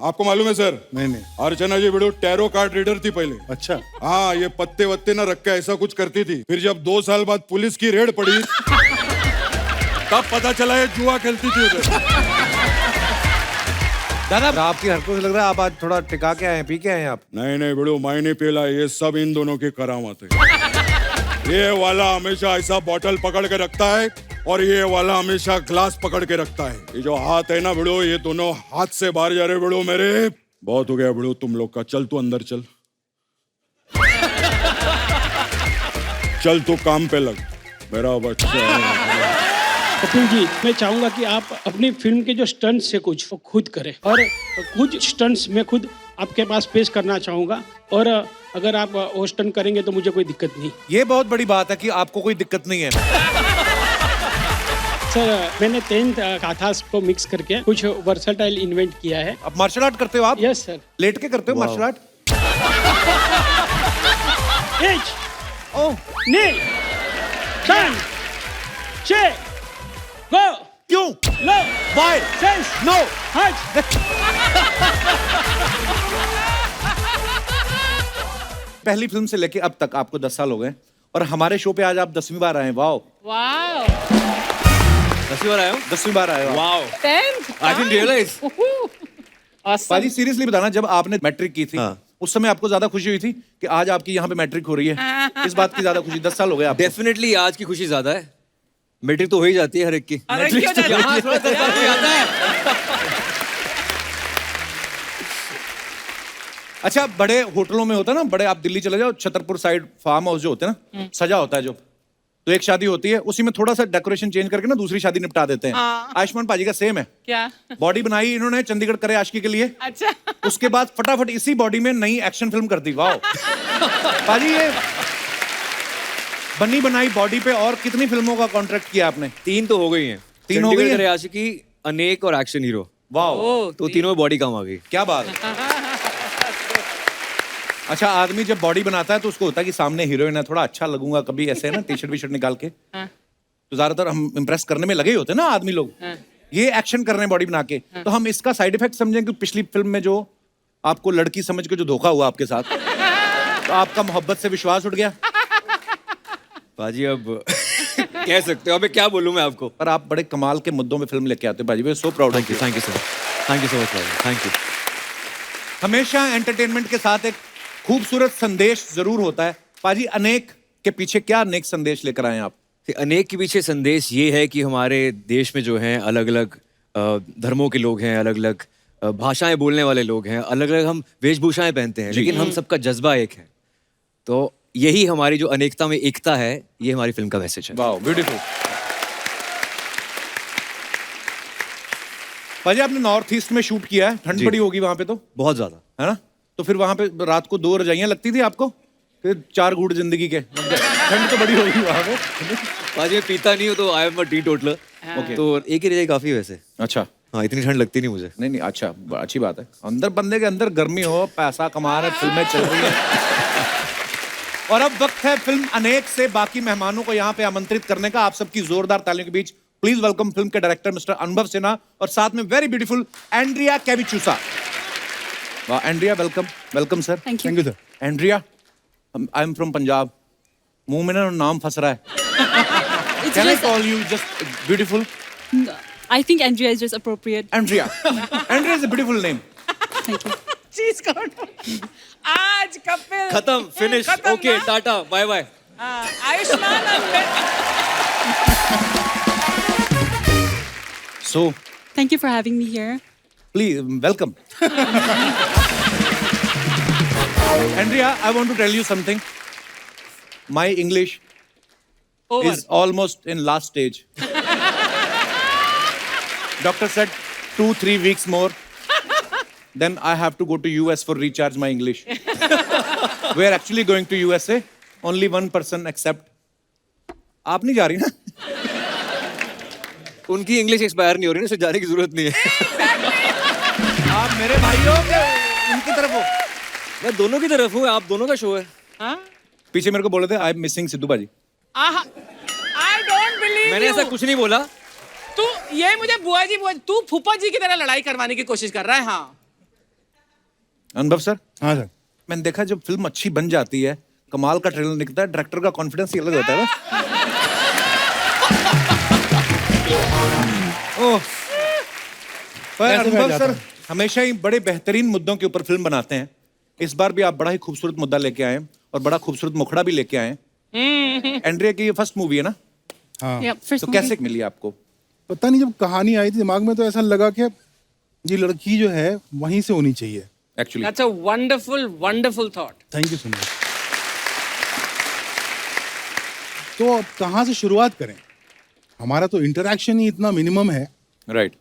आपको मालूम है सर? नहीं। अर्चना जी बड़ो टैरो कार्ड रीडर थी पहले। अच्छा। हाँ, ये पत्ते वत्ते ना रख के ऐसा कुछ करती थी। फिर जब 2 साल बाद पुलिस की रेड पड़ी तब पता चला ये जुआ खेलती थी उधर। दादा आपकी हरकतों से लग रहा है आप आज थोड़ा टिका के आए हैं, पी के आए हैं आप। नहीं बड़ो, मैंने पीला, ये सब इन दोनों की करामत है। ये वाला हमेशा ऐसा बॉटल पकड़ के रखता है और ये वाला हमेशा ग्लास पकड़ के रखता है। ये जो हाथ है ना बड़ो, ये दोनों हाथ से बाहर जा रहे बड़ो मेरे। बहुत हो गया बड़ो तुम लोग का। चल तू अंदर चल। चल तू काम पे लग, मेरा बच्चा। कपिल जी, मैं चाहूंगा कि आप अपनी फिल्म के जो स्टंट्स है कुछ वो खुद करें, और कुछ स्टंट्स मैं खुद आपके पास पेश करना चाहूंगा, और अगर आप वो स्टंट करेंगे तो मुझे कोई दिक्कत नहीं। ये बहुत बड़ी बात है कि आपको कोई दिक्कत नहीं है। सर, मैंने 10 काथास को मिक्स करके कुछ वर्सेटाइल इन्वेंट किया है। आप मार्शल आर्ट करते हो आप? Yes sir. लेट के करते हो मार्शल आर्ट? ओह, नी, डन, चे, गो, क्यों? लो, Why? Sense, No. हट। पहली फिल्म से लेके अब तक आपको 10 साल हो गए और हमारे शो पे आज आप 10वीं बार आए हैं। वाओ। Wow. 10वीं बार आए हो? 10वीं बार आए हो। Wow, 10th. I didn't realize. Awesome. पाजी सीरियसली बताना, जब आपने मैट्रिक की थी हाँ। उस समय आपको ज्यादा खुशी हुई थी कि आज आपकी यहाँ पे मैट्रिक हो रही है? इस बात की ज्यादा खुशी? 10 साल हो गए आपको। डेफिनेटली आज की खुशी ज्यादा है। मैट्रिक तो हो ही जाती है हर एक की। अरे क्यों जाती है? यहाँ थोड़ा सरकार भी आता है। अच्छा, बड़े होटलों में होता है ना, बड़े आप दिल्ली चले जाओ, छतरपुर साइड फार्म हाउस जो होते हैं ना, सजा होता है जो, तो एक शादी होती है उसी में थोड़ा सा डेकोरेशन चेंज करके ना दूसरी शादी निपटा देते हैं। हाँ। आयुष्मान पाजी का सेम है। क्या? बॉडी बनाई इन्होंने चंडीगढ़ करे आशिकी के लिए, अच्छा। उसके बाद फटाफट इसी बॉडी में नई एक्शन फिल्म कर दी। वाह पाजी, ये बनी बनाई बॉडी पे और कितनी फिल्मों का कॉन्ट्रैक्ट किया आपने? 3 तो हो गई हैं। 3 हो गई हैं? आशिकी, अनेक और एक्शन हीरो। वाह, तो तीनों में बॉडी काम आ गई। क्या बात है। अच्छा, आदमी जब बॉडी बनाता है तो उसको होता है कि सामने हीरोइन है, थोड़ा अच्छा लगूंगा, कभी ऐसे ना टी शर्ट वी शर्ट निकाल के, तो ज्यादातर हम इम्प्रेस करने में लगे ही होते हैं ना आदमी लोग। ये एक्शन कर रहे हैं बॉडी बना के, तो हम इसका साइड इफेक्ट समझें कि पिछली फिल्म में जो आपको लड़की समझ के जो धोखा हुआ आपके साथ, तो आपका मोहब्बत से विश्वास उठ गया। पाजी अब कह सकते हो, अबे क्या बोलूं मैं आपको। पर आप बड़े कमाल के मुद्दों में फिल्म लेके आते हो पाजी, we are so proud of you. Thank you sir, thank you so much पाजी, थैंक यू। हमेशा एंटरटेनमेंट के साथ एक खूबसूरत संदेश जरूर होता है। पाजी, अनेक के पीछे क्या अनेक संदेश लेकर आए हैं आप? अनेक के पीछे संदेश ये है कि हमारे देश में जो हैं अलग अलग धर्मों के लोग हैं, अलग अलग भाषाएं बोलने वाले लोग हैं, अलग अलग हम वेशभूषाएं पहनते हैं, लेकिन हम सबका जज्बा एक है। तो यही हमारी जो अनेकता में एकता है, ये हमारी फिल्म का मैसेज है। Wow, beautiful. पाजी, आपने नॉर्थ ईस्ट में शूट किया है, ठंड जी। पड़ी होगी वहां पे तो, बहुत ज्यादा। है ना? तो फिर वहां पे रात को 2 रजाइयां लगती थी आपको, फिर 4 घूंट जिंदगी के, ठंड तो बड़ी होगी वहां पे। पाजी मैं पीता नहीं हूँ तो आई एम अ टीटोटलर, तो एक ही रजाई काफी वैसे। अच्छा। हाँ, इतनी ठंड लगती नहीं मुझे। नहीं, अच्छा, अच्छी बात है। अंदर बंदे के अंदर गर्मी हो, पैसा कमा रहे, फिल्में चल रही है। और अब वक्त है फिल्म अनेक से बाकी मेहमानों को यहाँ पे आमंत्रित करने का। आप सबकी जोरदार तालियों के बीच प्लीज वेलकम फिल्म के डायरेक्टर मिस्टर अनुभव सिन्हा और साथ में वेरी ब्यूटीफुल एंड्रिया कैविचूसा। वाह, Andrea, welcome. Welcome sir. Thank you. Sir. Andrea, I am from Punjab, मुंह में ना नाम फंस रहा है। It's can I just, call you just beautiful? I think Andrea is just appropriate. Andrea. Andrea is a beautiful name. Thank you. चीज कौन? आज कपिल खत्म, फिनिश, खत्म ओके, ना? Tata, bye bye. Ayushmann so Thank you for having me here. please welcome. Andrea, I want to tell you something. My English Over. is almost in last stage. Doctor said 2-3 weeks more, then I have to go to US for recharge my English. We are actually going to USA. Only one person except. आप नहीं जा रही ना? उनकी English expire नहीं हो रही ना, सिर्फ जाने की जरूरत नहीं है। आप मेरे भाई हो कि उनकी तरफ हो? मैं दोनों की तरफ हूँ, आप दोनों का शो है। पीछे मेरे को बोले थे आई एम मिसिंग सिद्धू बाजी। आई डोंट बिलीव मैंने ऐसा कुछ नहीं बोला। तू ये मुझे बुआ जी तू फूफा जी की तरह लड़ाई करवाने की कोशिश कर रहा है। हाँ, अनुभव सर, हाँ सर। मैंने देखा जब फिल्म अच्छी बन जाती है, कमाल का ट्रेलर निकलता है, डायरेक्टर का कॉन्फिडेंस ही अलग होता है ना। ओह, पर ऐसे अनुभव बैठ जाता सर हूँ। हमेशा ही बड़े बेहतरीन मुद्दों के ऊपर फिल्म बनाते हैं। इस बार भी आप बड़ा ही खूबसूरत मुद्दा लेके आए हैं और बड़ा खूबसूरत मुखड़ा भी लेके आए हैं। एंड्रिया की ये फर्स्ट मूवी है ना, हाँ। Yeah, first तो movie. कैसे मिली आपको? पता नहीं, जब कहानी आई थी दिमाग में तो ऐसा लगा कि ये लड़की जो है वहीं से होनी चाहिए। Actually That's a wonderful, wonderful thought. Thank you so much. तो अब कहाँ से शुरुआत करें? हमारा तो इंटरेक्शन ही इतना मिनिमम है राइट।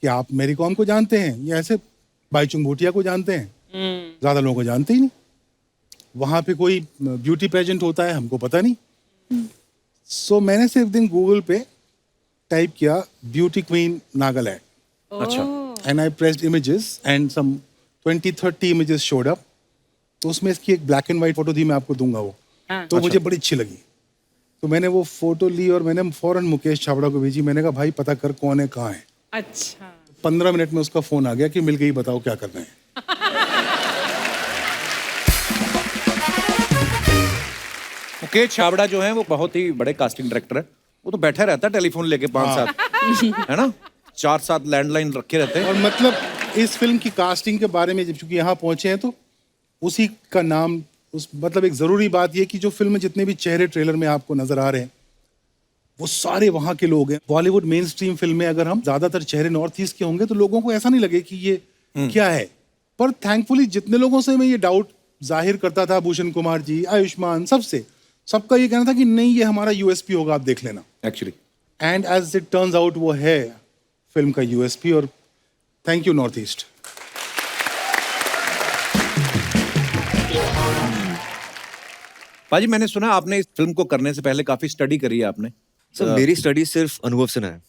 कि आप मेरी कॉम को जानते हैं या ऐसे बाईचुंग भूटिया को जानते हैं, ज्यादा लोगों को जानते ही नहीं। वहां पे कोई ब्यूटी पेजेंट होता है, हमको पता नहीं। सो मैंने सिर्फ दिन गूगल पे टाइप किया ब्यूटी क्वीन नागालैंड अच्छा, and I pressed images and some 20-30 images showed up. तो उसमें इसकी एक ब्लैक एंड व्हाइट फोटो थी, मैं आपको दूंगा वो। तो मुझे बड़ी अच्छी लगी, तो मैंने वो फोटो ली और मैंने फौरन मुकेश छाबड़ा को भेजी। मैंने कहा भाई पता कर कौन है, कहाँ है। अच्छा. 15 मिनट में उसका फोन आ गया कि मिल गई, बताओ क्या करना है। मुकेश छाबड़ा जो है वो बहुत ही बड़े कास्टिंग डायरेक्टर है। वो तो बैठा रहता है टेलीफोन लेके 5-7 है ना, 4-7 लैंडलाइन रखे रहते हैं। और मतलब इस फिल्म की कास्टिंग के बारे में जब चूंकि यहाँ पहुंचे हैं तो उसी का नाम उस मतलब एक जरूरी बात यह कि जो फिल्म में जितने भी चेहरे ट्रेलर में आपको नजर आ रहे हैं वो सारे वहाँ के लोग हैं। बॉलीवुड मेन स्ट्रीम फिल्म में अगर हम ज्यादातर चेहरे नॉर्थ ईस्ट के होंगे तो लोगों को ऐसा नहीं लगे कि ये क्या है। पर थैंकफुली जितने लोगों से मैं ये डाउट जाहिर करता था, भूषण कुमार जी, आयुष्मान, सबका ये कहना था कि नहीं ये हमारा यूएसपी होगा, आप देख लेना। Actually and as it turns out वो है फिल्म का यूएसपी। और थैंक यू नॉर्थ ईस्ट। पाजी, मैंने सुना आपने इस फिल्म को करने से पहले काफी स्टडी करी है आपने। सर मेरी स्टडी सिर्फ अनुभव से ना है,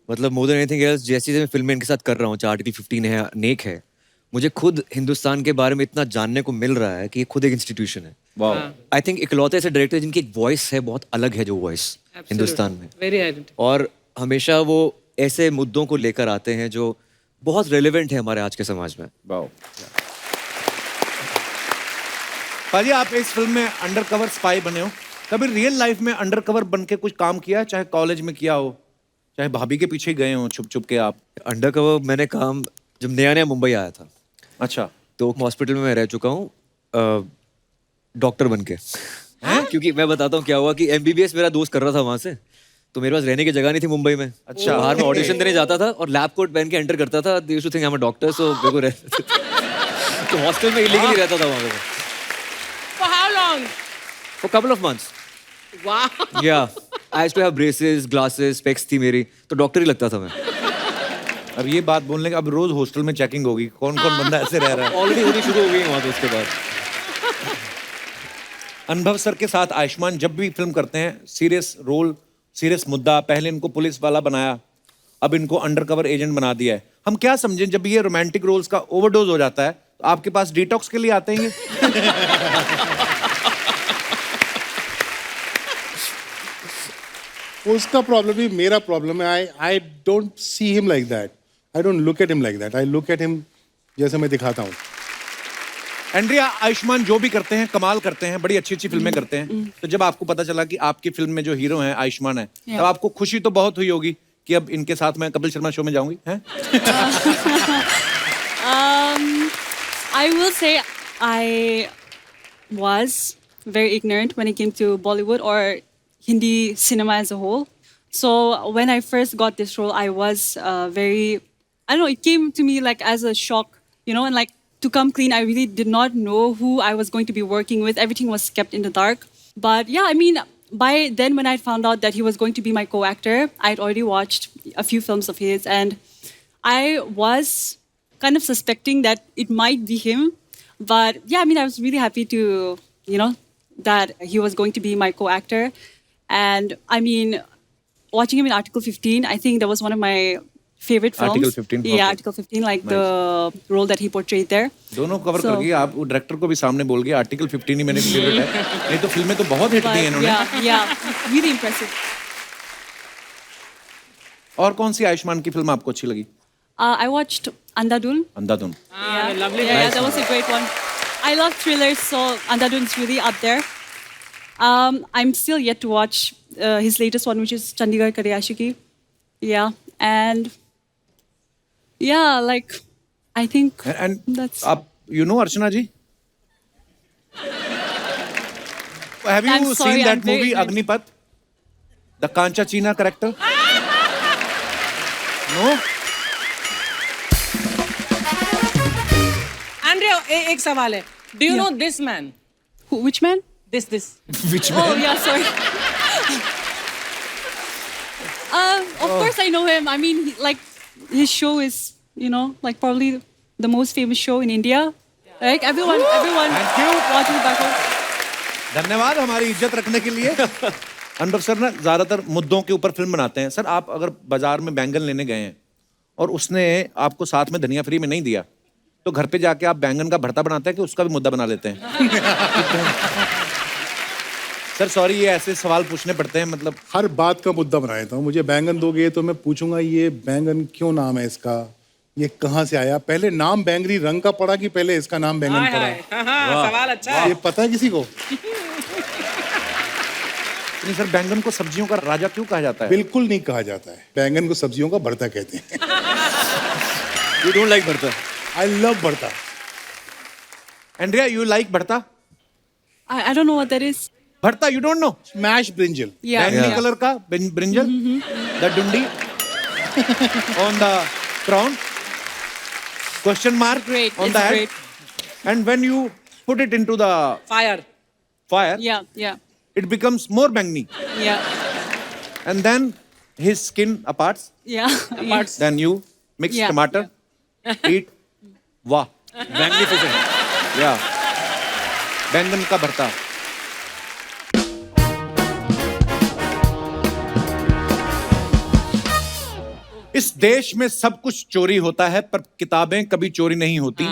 मतलब मोर देन एनीथिंग एल्स। जैसे मैं फिल्में इनके साथ कर रहा हूँ, चाहे आर्टिकल 15 है, नेक है, मुझे खुद हिंदुस्तान के बारे में इतना जानने को मिल रहा है कि ये खुद एक इंस्टीट्यूशन है। वाह, आई थिंक इकलौते ऐसे डायरेक्टर जिनकी एक वॉइस है, बहुत अलग है जो वॉइस हिंदुस्तान में। Very identical. और हमेशा वो ऐसे मुद्दों को लेकर आते हैं जो बहुत रेलेवेंट है हमारे आज के समाज में। वाह। पाजी, आप इस फिल्म में अंडरकवर स्पाई बने हो। कभी रियल लाइफ में अंडरकवर बन के कुछ काम किया, चाहे कॉलेज में किया हो, चाहे भाभी के पीछे गए हो छुप छुप के आप? अंडरकवर मैंने काम जब नया नया मुंबई आया था, अच्छा, तो हॉस्पिटल में मैं रह चुका हूँ डॉक्टर बन के। क्योंकि मैं बताता हूँ क्या हुआ कि एमबीबीएस मेरा दोस्त कर रहा था वहां से, तो मेरे पास रहने की जगह नहीं थी मुंबई में। अच्छा। बाहर में ऑडिशन देने जाता था और लैब कोट पहन के एंटर करता था। They used to think I am a doctor, so मेरे को तो हॉस्टल में इलीगली रहता था वहां पे For how long? For couple of months. Wow. या I used to have braces, glasses, specs थी मेरी, तो डॉक्टर ही लगता था मैं। अब ये बात बोलने का अब रोज हॉस्टल में चेकिंग होगी, कौन कौन बंदा ऐसे रह रहा है। ऑलरेडी होनी शुरू हो गई वहां पे। उसके बाद अनुभव सर के साथ आयुष्मान जब भी फिल्म करते हैं, सीरियस रोल, सीरियस मुद्दा। पहले इनको पुलिस वाला बनाया, अब इनको अंडरकवर एजेंट बना दिया है। हम क्या समझें जब ये रोमांटिक रोल्स का ओवरडोज हो जाता है तो आपके पास डिटॉक्स के लिए आते हैं ये? उसका प्रॉब्लम भी मेरा प्रॉब्लम है। I don't see him like that, I don't look at him like that, I look at him जैसे मैं दिखाता हूँ। एंड्रिया, आयुष्मान जो भी करते हैं कमाल करते हैं, बड़ी अच्छी अच्छी फिल्में करते हैं। तो जब आपको पता चला कि आपकी फिल्म में जो हीरो हैं आयुष्मान है, तब आपको खुशी तो बहुत हुई होगी कि अब इनके साथ मैं कपिल शर्मा शो में जाऊंगी, हैं? I will say I was very ignorant when it came to Bollywood or Hindi cinema as a whole. So when I first got this role, I was very, I don't know, it came to me like as a shock, you know, and like to come clean, I really did not know who I was going to be working with. Everything was kept in the dark. But yeah, I mean, by then when I found out that he was going to be my co-actor, I'd already watched a few films of his and I was kind of suspecting that it might be him. But yeah, I mean, I was really happy to, you know, that he was going to be my co-actor. And I mean, watching him in Article 15, I think that was one of my favorite films. Article 15, Yeah, okay. Article 15, like the role that he portrayed there. दोनों cover So- कर गई आप। वो director को भी सामने बोल गया आर्टिकल 15 ही मेरे फेवरेट है। नहीं तो फिल्में तो बहुत हिट दी हैं But इन्होंने। yeah, really impressive. और कौन सी आयुष्मान की फिल्म आपको अच्छी लगी? I watched Andhadhun. Andhadhun. lovely. Yeah, that was a great one. I love thrillers, so Andhadhun's really up there. I'm still yet to watch his latest one, which is Chandigarh Kare Aashiki. Yeah, and yeah, like I think And that's. आप you know Archana ji? Have you I'm sorry, seen that I'm very movie ignorant. Agnipath? The Kancha China character? No? Andrea, एक सवाल है. Do you know this man? Which man? This. Which Oh yeah, sorry. Of course I know him. I mean, like his show is, like probably the most famous show in India. Like everyone Thank you. watches back home. धन्यवाद हमारी इज्जत रखने के लिए. अनुभव sir ना ज्यादातर मुद्दों के ऊपर फिल्म बनाते हैं. सर आप अगर बाजार में बैंगन लेने गए हैं और उसने आपको साथ में धनिया फ्री में नहीं दिया तो घर पे जाके आप बैंगन का भरता बनाते हैं कि उसका भी मुद्दा बना लेते हैं? सर सॉरी ये ऐसे सवाल पूछने पड़ते हैं मतलब. हर बात का मुद्दा बना देता हूँ. मुझे बैंगन दोगे तो मैं पूछूंगा ये बैंगन क्यों नाम है इसका, ये कहाँ से आया, पहले नाम बैंगनी रंग का पड़ा कि पहले इसका नाम बैंगन हाय पड़ा. हाय. हाँ, सवाल अच्छा है. ये पता है किसी को? नहीं सर बैंगन को सब्जियों का राजा क्यों कहा जाता है? बिल्कुल नहीं कहा जाता है. बैंगन को सब्जियों का भरता कहते हैं. You don't like भरता? आई लव भरता. एंड्रिया यू लाइक भरता? I don't know what that is. भरता you don't know? Smash brinjal. Yeah. बैंगनी कलर का brinjal, the Dundee on the crown, question mark Great. on It's the head, great. and when you put it into the Fire. fire, Yeah. it becomes more bangni, Yeah. and then his skin aparts. Yeah. Parts. Then you mix Yeah. tomato, eat. वाह, Magnificent. yeah, बैंगन का भरता. इस देश में सब कुछ चोरी होता है पर किताबें कभी चोरी नहीं होती.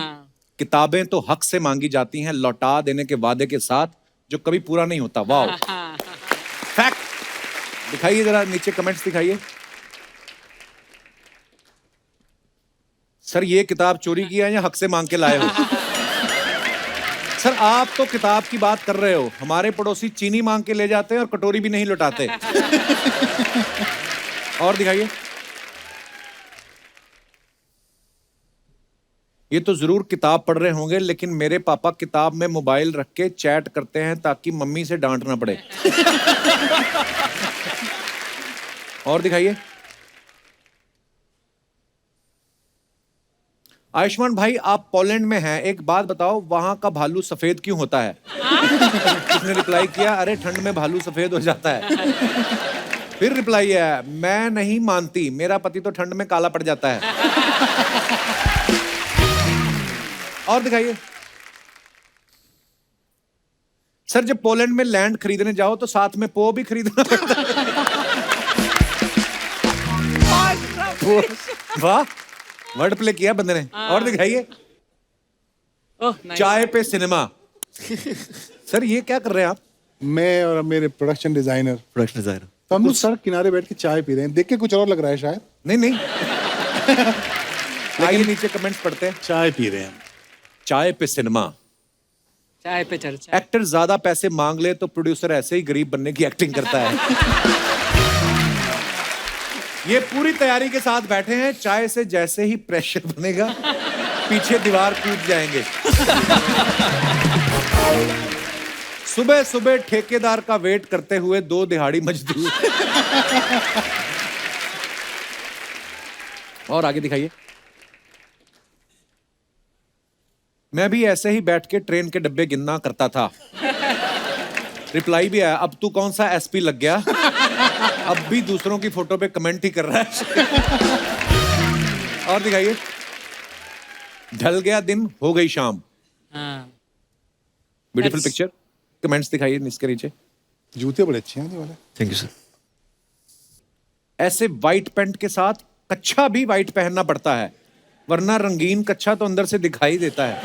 किताबें तो हक से मांगी जाती हैं लौटा देने के वादे के साथ जो कभी पूरा नहीं होता. वाह, फैक्ट. दिखाइए जरा नीचे कमेंट्स दिखाइए. सर ये किताब चोरी किया है या हक से मांग के लाए हो? सर आप तो किताब की बात कर रहे हो, हमारे पड़ोसी चीनी मांग के ले जाते हैं और कटोरी भी नहीं लौटाते. और दिखाइए. ये तो जरूर किताब पढ़ रहे होंगे लेकिन मेरे पापा किताब में मोबाइल रख के चैट करते हैं ताकि मम्मी से डांट ना पड़े. और दिखाइए. आयुष्मान भाई आप पोलैंड में हैं, एक बात बताओ वहां का भालू सफेद क्यों होता है? उसने रिप्लाई किया अरे ठंड में भालू सफेद हो जाता है. फिर रिप्लाई है मैं नहीं मानती, मेरा पति तो ठंड में काला पड़ जाता है. और दिखाइए. सर जब पोलैंड में लैंड खरीदने जाओ तो साथ में पो भी खरीदना पड़ता है. वाह, वर्ड प्ले किया बंदे ने. और दिखाइए. Oh, nice. चाय पे सिनेमा. सर ये क्या कर रहे हैं आप? मैं और मेरे प्रोडक्शन डिजाइनर प्रोडक्शन डिजाइनर. तो हम लोग सड़क किनारे बैठ के चाय पी रहे हैं. देख के कुछ और लग रहा है शायद. नहीं नहीं. आइए नीचे कमेंट्स पढ़ते हैं. चाय पी रहे हैं. चाय पे सिनेमा. चाय पे चर्चा. एक्टर ज्यादा पैसे मांग ले तो प्रोड्यूसर ऐसे ही गरीब बनने की एक्टिंग करता है. ये पूरी तैयारी के साथ बैठे हैं. चाय से जैसे ही प्रेशर बनेगा पीछे दीवार कूद जाएंगे. सुबह सुबह ठेकेदार का वेट करते हुए 2 दिहाड़ी मजदूर. और आगे दिखाइए. मैं भी ऐसे ही बैठ के ट्रेन के डब्बे गिनना करता था. रिप्लाई भी आया अब तू कौन सा एसपी लग गया, अब भी दूसरों की फोटो पे कमेंट ही कर रहा है. और दिखाइए. ढल गया दिन हो गई शाम. Beautiful picture. कमेंट्स दिखाइए इसके नीचे. जूते बड़े अच्छे हैं ये वाले. Thank you sir. ऐसे वाइट पैंट के साथ कच्छा भी वाइट पहनना पड़ता है वरना रंगीन कच्छा तो अंदर से दिखाई देता है.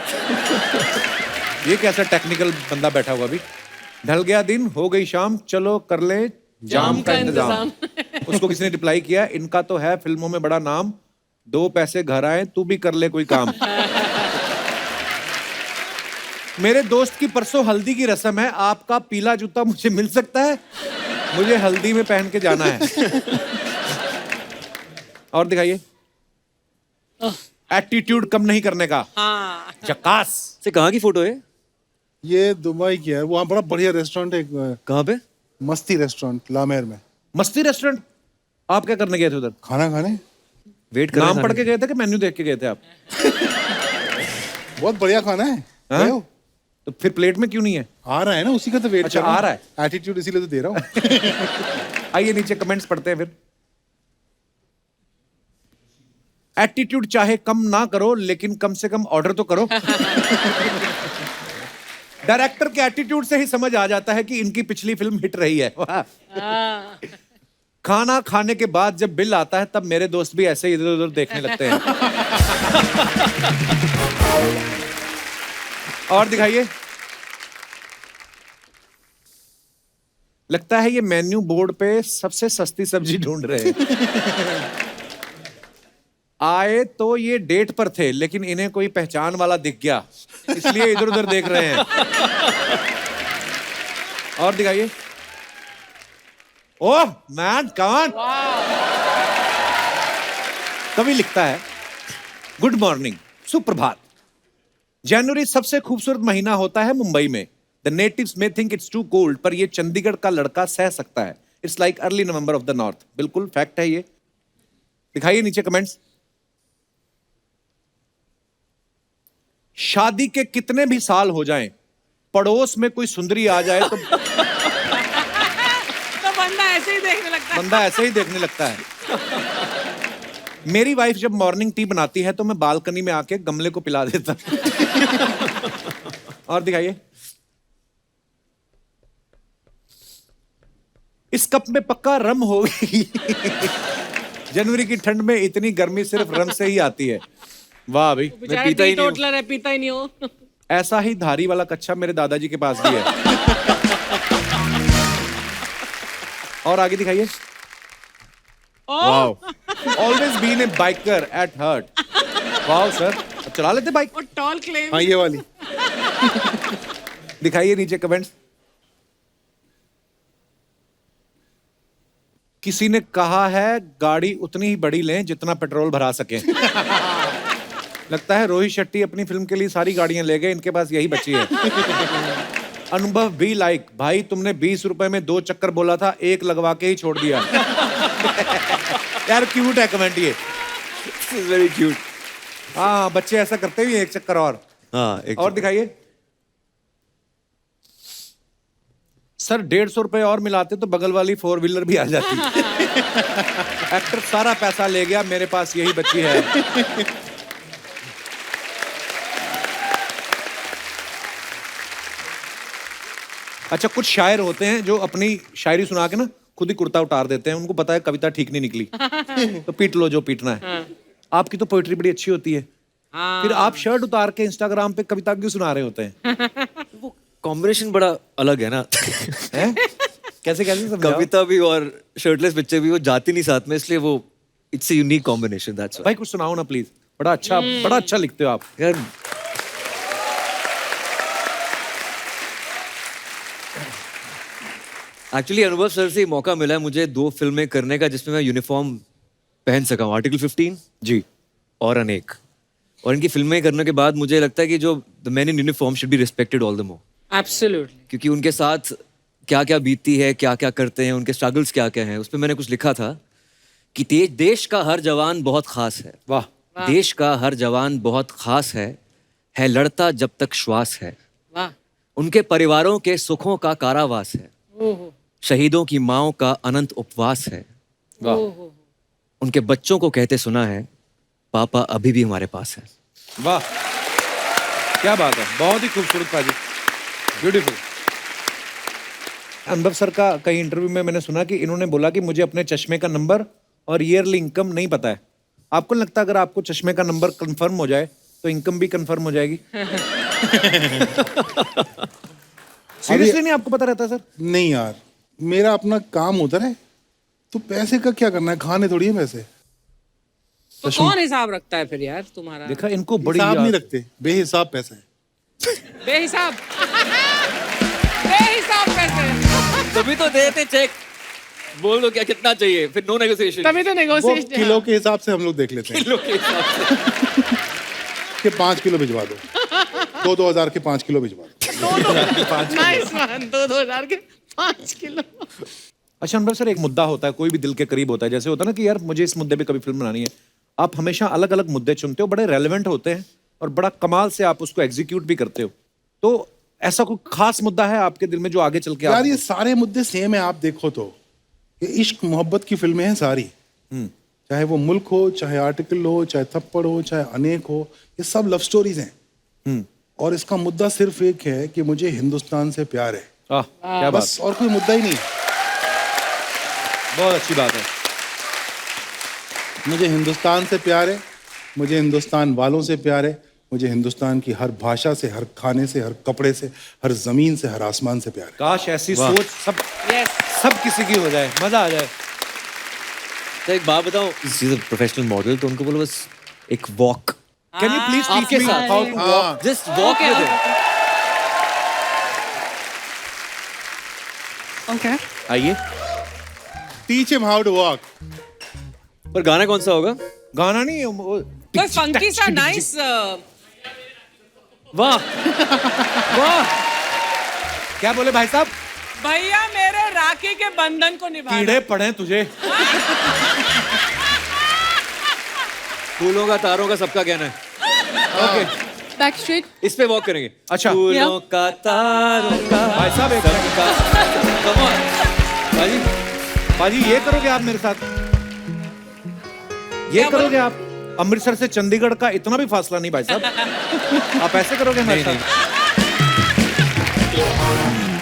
ये कैसा टेक्निकल बंदा बैठा हुआ. अभी ढल गया दिन हो गई शाम चलो कर ले जाम का इंतजाम. उसको किसी ने रिप्लाई किया इनका तो है फिल्मों में बड़ा नाम 2 पैसे घर आए तू भी कर ले कोई काम। मेरे दोस्त की परसों हल्दी की रस्म है, आपका पीला जूता मुझे मिल सकता है? मुझे हल्दी में पहन के जाना है। और दिखाइए। एटीट्यूड कम नहीं करने का। हाँ जकास। से कहाँ की फोटो है? ये दुबई की है, वहाँ बड़ा बढ़िया रेस्टोरेंट है, एक कहाँ पे? मस्ती रेस्टोरेंट लामेर में। मस्ती रेस्टोरेंट। आप क्या करने गए थे उधर? खाना खाने। वेट कर नाम पढ़ के गए थे कि मेन्यू देख के गए थे आप? बहुत बढ़िया खाना है। हाँ? गए हो? तो फिर प्लेट में क्यों नहीं है? आ रहा है ना, उसी का तो वेट अच्छा, कर रहा हूँ। आ रहा है। एटीट्यूड इसीलिए तो दे रहा हूँ। आइए नीचे कमेंट्स पढ़ते हैं फिर। एटीट्यूड चाहे कम ना करो, लेकिन कम से कम ऑर्डर तो करो। डायरेक्टर के एटीट्यूड से ही समझ आ जाता है कि इनकी पिछली फिल्म हिट रही है। वाह। खाना खाने के बाद जब बिल आता है तब मेरे दोस्त भी ऐसे इधर उधर देखने लगते हैं। और दिखाइए। लगता है ये मेन्यू बोर्ड पे सबसे सस्ती सब्जी ढूंढ रहे हैं। आए तो ये डेट पर थे, लेकिन इन्हें कोई पहचान वाला दिख गया, इसलिए इधर उधर देख रहे हैं। और दिखाइए। ओह मैन कमान। कवि लिखता है, गुड मॉर्निंग, सुप्रभात। जनवरी सबसे खूबसूरत महीना होता है मुंबई में। द नेटिव्स में थिंक इट्स टू कोल्ड, पर ये चंडीगढ़ का लड़का सह सकता है। It's like early November of the north. बिल्कुल फैक्ट है ये। दिखाइए नीचे कमेंट्स। शादी के कितने भी साल हो जाएं, पड़ोस में कोई सुंदरी आ जाए तो बंदा ऐसे ही देखने लगता है। बंदा ऐसे ही देखने लगता है। मेरी वाइफ जब मॉर्निंग टी बनाती है तो मैं बालकनी में आके गमले को पिला देता। और दिखाइए। इस कप में पक्का रम होगी। जनवरी की ठंड में इतनी गर्मी सिर्फ रम से ही आती है। वाह भाई। बेचारा पीता ही नहीं हूं। टीटोटलर है, पीता ही नहीं हो। ऐसा ही धारी वाला कच्छा मेरे दादाजी के पास भी है। और आगे दिखाइए। वाओ। Always been a biker at heart. Wow sir, अब चला लेते बाइक। और टॉल क्लेम। हाँ, ये वाली। दिखाइए नीचे कमेंट्स। किसी ने कहा है गाड़ी उतनी ही बड़ी लें जितना पेट्रोल भरा सके। लगता है रोहित शेट्टी अपनी फिल्म के लिए सारी गाड़ियां ले गए, इनके पास यही बची है। अनुभव भी लाइक, भाई तुमने 20 रुपए में 2 चक्कर बोला था, 1 लगवा के ही छोड़ दिया। यार क्यूट है कमेंट ये। Very cute. हाँ बच्चे ऐसा करते भी हैं, 1 चक्कर और। हाँ एक और दिखाइए। सर 150 रुपए और मिलाते तो बगल वाली 4 व्हीलर भी आ जाती। एक्टर सारा पैसा ले गया, मेरे पास यही बची है। अच्छा, कुछ शायर होते हैं जो अपनी शायरी सुना के ना खुद ही कुर्ता उतार देते हैं। उनको पता है कविता ठीक नहीं निकली, तो पीट लो जो पीटना है। आपकी तो पोइट्री बड़ी अच्छी होती है, फिर आप शर्ट उतार के इंस्टाग्राम पे कविता क्यों सुना रहे होते हैं? वो कॉम्बिनेशन बड़ा अलग है ना। हैं? कैसे कैसे समझाओ? कविता भी और शर्टलेस पिक्चर भी वो जाती नहीं साथ में, इसलिए वो it's a unique combination. That's भाई कुछ सुनाओ ना प्लीज। बड़ा अच्छा लिखते हो आप यार। एक्चुअली अनुभव सर से मौका मिला है मुझे 2 फिल्में करने का जिसमें मैं यूनिफॉर्म पहन सका हूँ। आर्टिकल 15 जी। और अनेक। और इनकी फिल्में करने के बाद मुझे लगता है कि जो the man in uniform should be respected all the more, absolutely. क्योंकि उनके साथ क्या क्या बीतती है, क्या क्या करते हैं, उनके स्ट्रगल्स क्या क्या हैं। उस पर मैंने कुछ लिखा था कि देश का हर जवान बहुत खास है। वाह। देश का हर जवान बहुत खास है लड़ता जब तक श्वास है। वाह। उनके परिवारों के सुखों का कारावास है। ओहो। शहीदों की माओं का अनंत उपवास है। वाह। ओहो। उनके बच्चों को कहते सुना है, पापा अभी भी हमारे पास है। वाह, क्या बात है, बहुत ही खूबसूरत पाजी, ब्यूटीफुल। अनुभव सर का कई इंटरव्यू में मैंने सुना कि इन्होंने बोला कि मुझे अपने चश्मे का नंबर और ईयरली इनकम नहीं पता है। आपको नहीं लगता अगर आपको चश्मे का नंबर कंफर्म हो जाए तो इनकम भी कंफर्म हो जाएगी? सीरियसली नहीं आपको पता रहता सर? नहीं यार, मेरा अपना काम उधर है, तो पैसे का क्या करना है, खाने थोड़ी है पैसे। तो कौन हिसाब रखता है फिर यार तुम्हारा? देखा इनको बड़ी हिसाब नहीं याद- रखते, बेहिसाब पैसा है। बेहिसाब बेहिसाब पैसे। तभी तो देते चेक, बोल दो क्या कितना चाहिए, फिर नो नेगोशिएशन। तभी तो वो नेगोशिएशन। किलो के हिसाब से हम लोग देख लेते हैं कि 5 किलो भिजवा दो, 2,000 के 5 किलो भिजवा दो। Nice one. 2,000 के 5 किलो। अच्छा अनवर सर, एक मुद्दा होता है, कोई भी दिल के करीब होता है, जैसे होता है ना कि यार मुझे इस मुद्दे पे कभी फिल्म बनानी है, आप हमेशा अलग अलग मुद्दे चुनते हो, बड़े रेलेवेंट होते हैं और बड़ा कमाल से आप उसको एग्जीक्यूट भी करते हो। तो ऐसा कोई खास मुद्दा है आपके दिल में जो आगे चल के यार आप ये सारे मुद्दे सेम है, आप देखो तो ये इश्क मोहब्बत की फिल्में हैं सारी। चाहे वो मुल्क हो, चाहे आर्टिकल हो, चाहे थप्पड़ हो, चाहे अनेक हो, ये सब लव स्टोरीज हैं। और इसका मुद्दा सिर्फ एक है कि मुझे हिंदुस्तान से प्यार है, क्या बात, बस, और कोई मुद्दा ही नहीं है। बहुत अच्छी बात है। मुझे हिंदुस्तान से प्यार है, मुझे हिंदुस्तान वालों से प्यार है, मुझे हिंदुस्तान की हर भाषा से, हर खाने से, हर कपड़े से, हर जमीन से, हर आसमान से प्यार है। काश ऐसी सोच सब किसी की हो जाए, मजा आ जाए। तो एक बात बताओ, इज अ प्रोफेशनल मॉडल, तो उनको बोलो बस एक वॉक, कैन यू प्लीज आपके साथ just walk with him. Okay. आइए। Teach him how to walk. पर गाना कौन सा होगा? गाना नहीं कोई फंकी सा नाइस। वाह वाह, क्या बोले भाई साहब? भैया मेरे राखी के बंधन को निभाना। कीड़े पड़े तुझे। फूलों का तारों का सबका कहना है। Okay, Backstreet. इस पे वॉक करेंगे। अच्छा। फूलों का तारों का भाई साहब एक Come on. भाई बाजी ये करोगे आप मेरे साथ? ये करोगे आप? अमृतसर से चंडीगढ़ का इतना भी फासला नहीं भाई साहब, आप ऐसे करोगे मेरे साथ?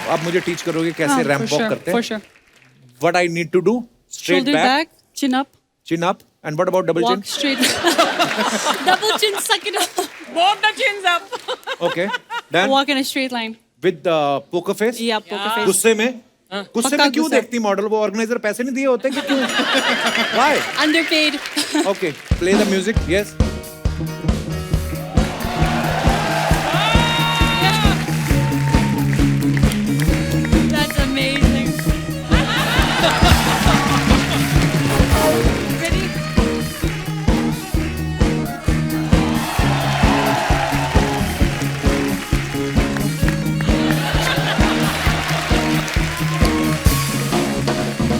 आप मुझे टीच करोगे कैसे रैंप वॉक करते हैं? For sure. What I need to do? Straight Shoulder back, back, chin up, chin up, and what about double walk chin? straight. Double chin, suck it up. Both the chins up. Okay, done. Walk in a straight line. With poker face? Yeah, poker face. गुस्से में? गुस्से पक्का में क्यों गुस्सा। देखती model? वो organiser पैसे नहीं दिए होते कि क्यों? Why? Underpaid. Okay, play the music. Yes. That's amazing. Ready?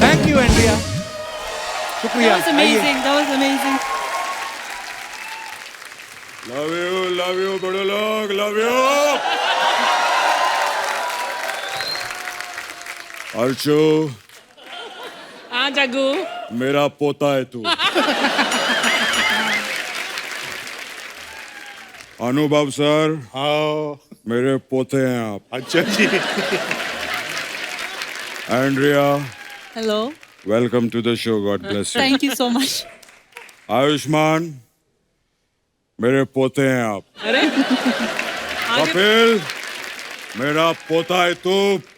Thank you, Andrea. That शुक्रिया। was आइए। amazing. That was amazing. Love you बड़े लोग, लव यू। अर्शु, हाँ जग्गू। मेरा पोता है तू। अनुभव सर, हाँ, मेरे पोते हैं आप। अच्छा जी। Andrea, Hello. Welcome to the show, God bless you. Thank you so much. Ayushman, मेरे पोते हैं आप। अरे कपिल, मेरा पोता है तू।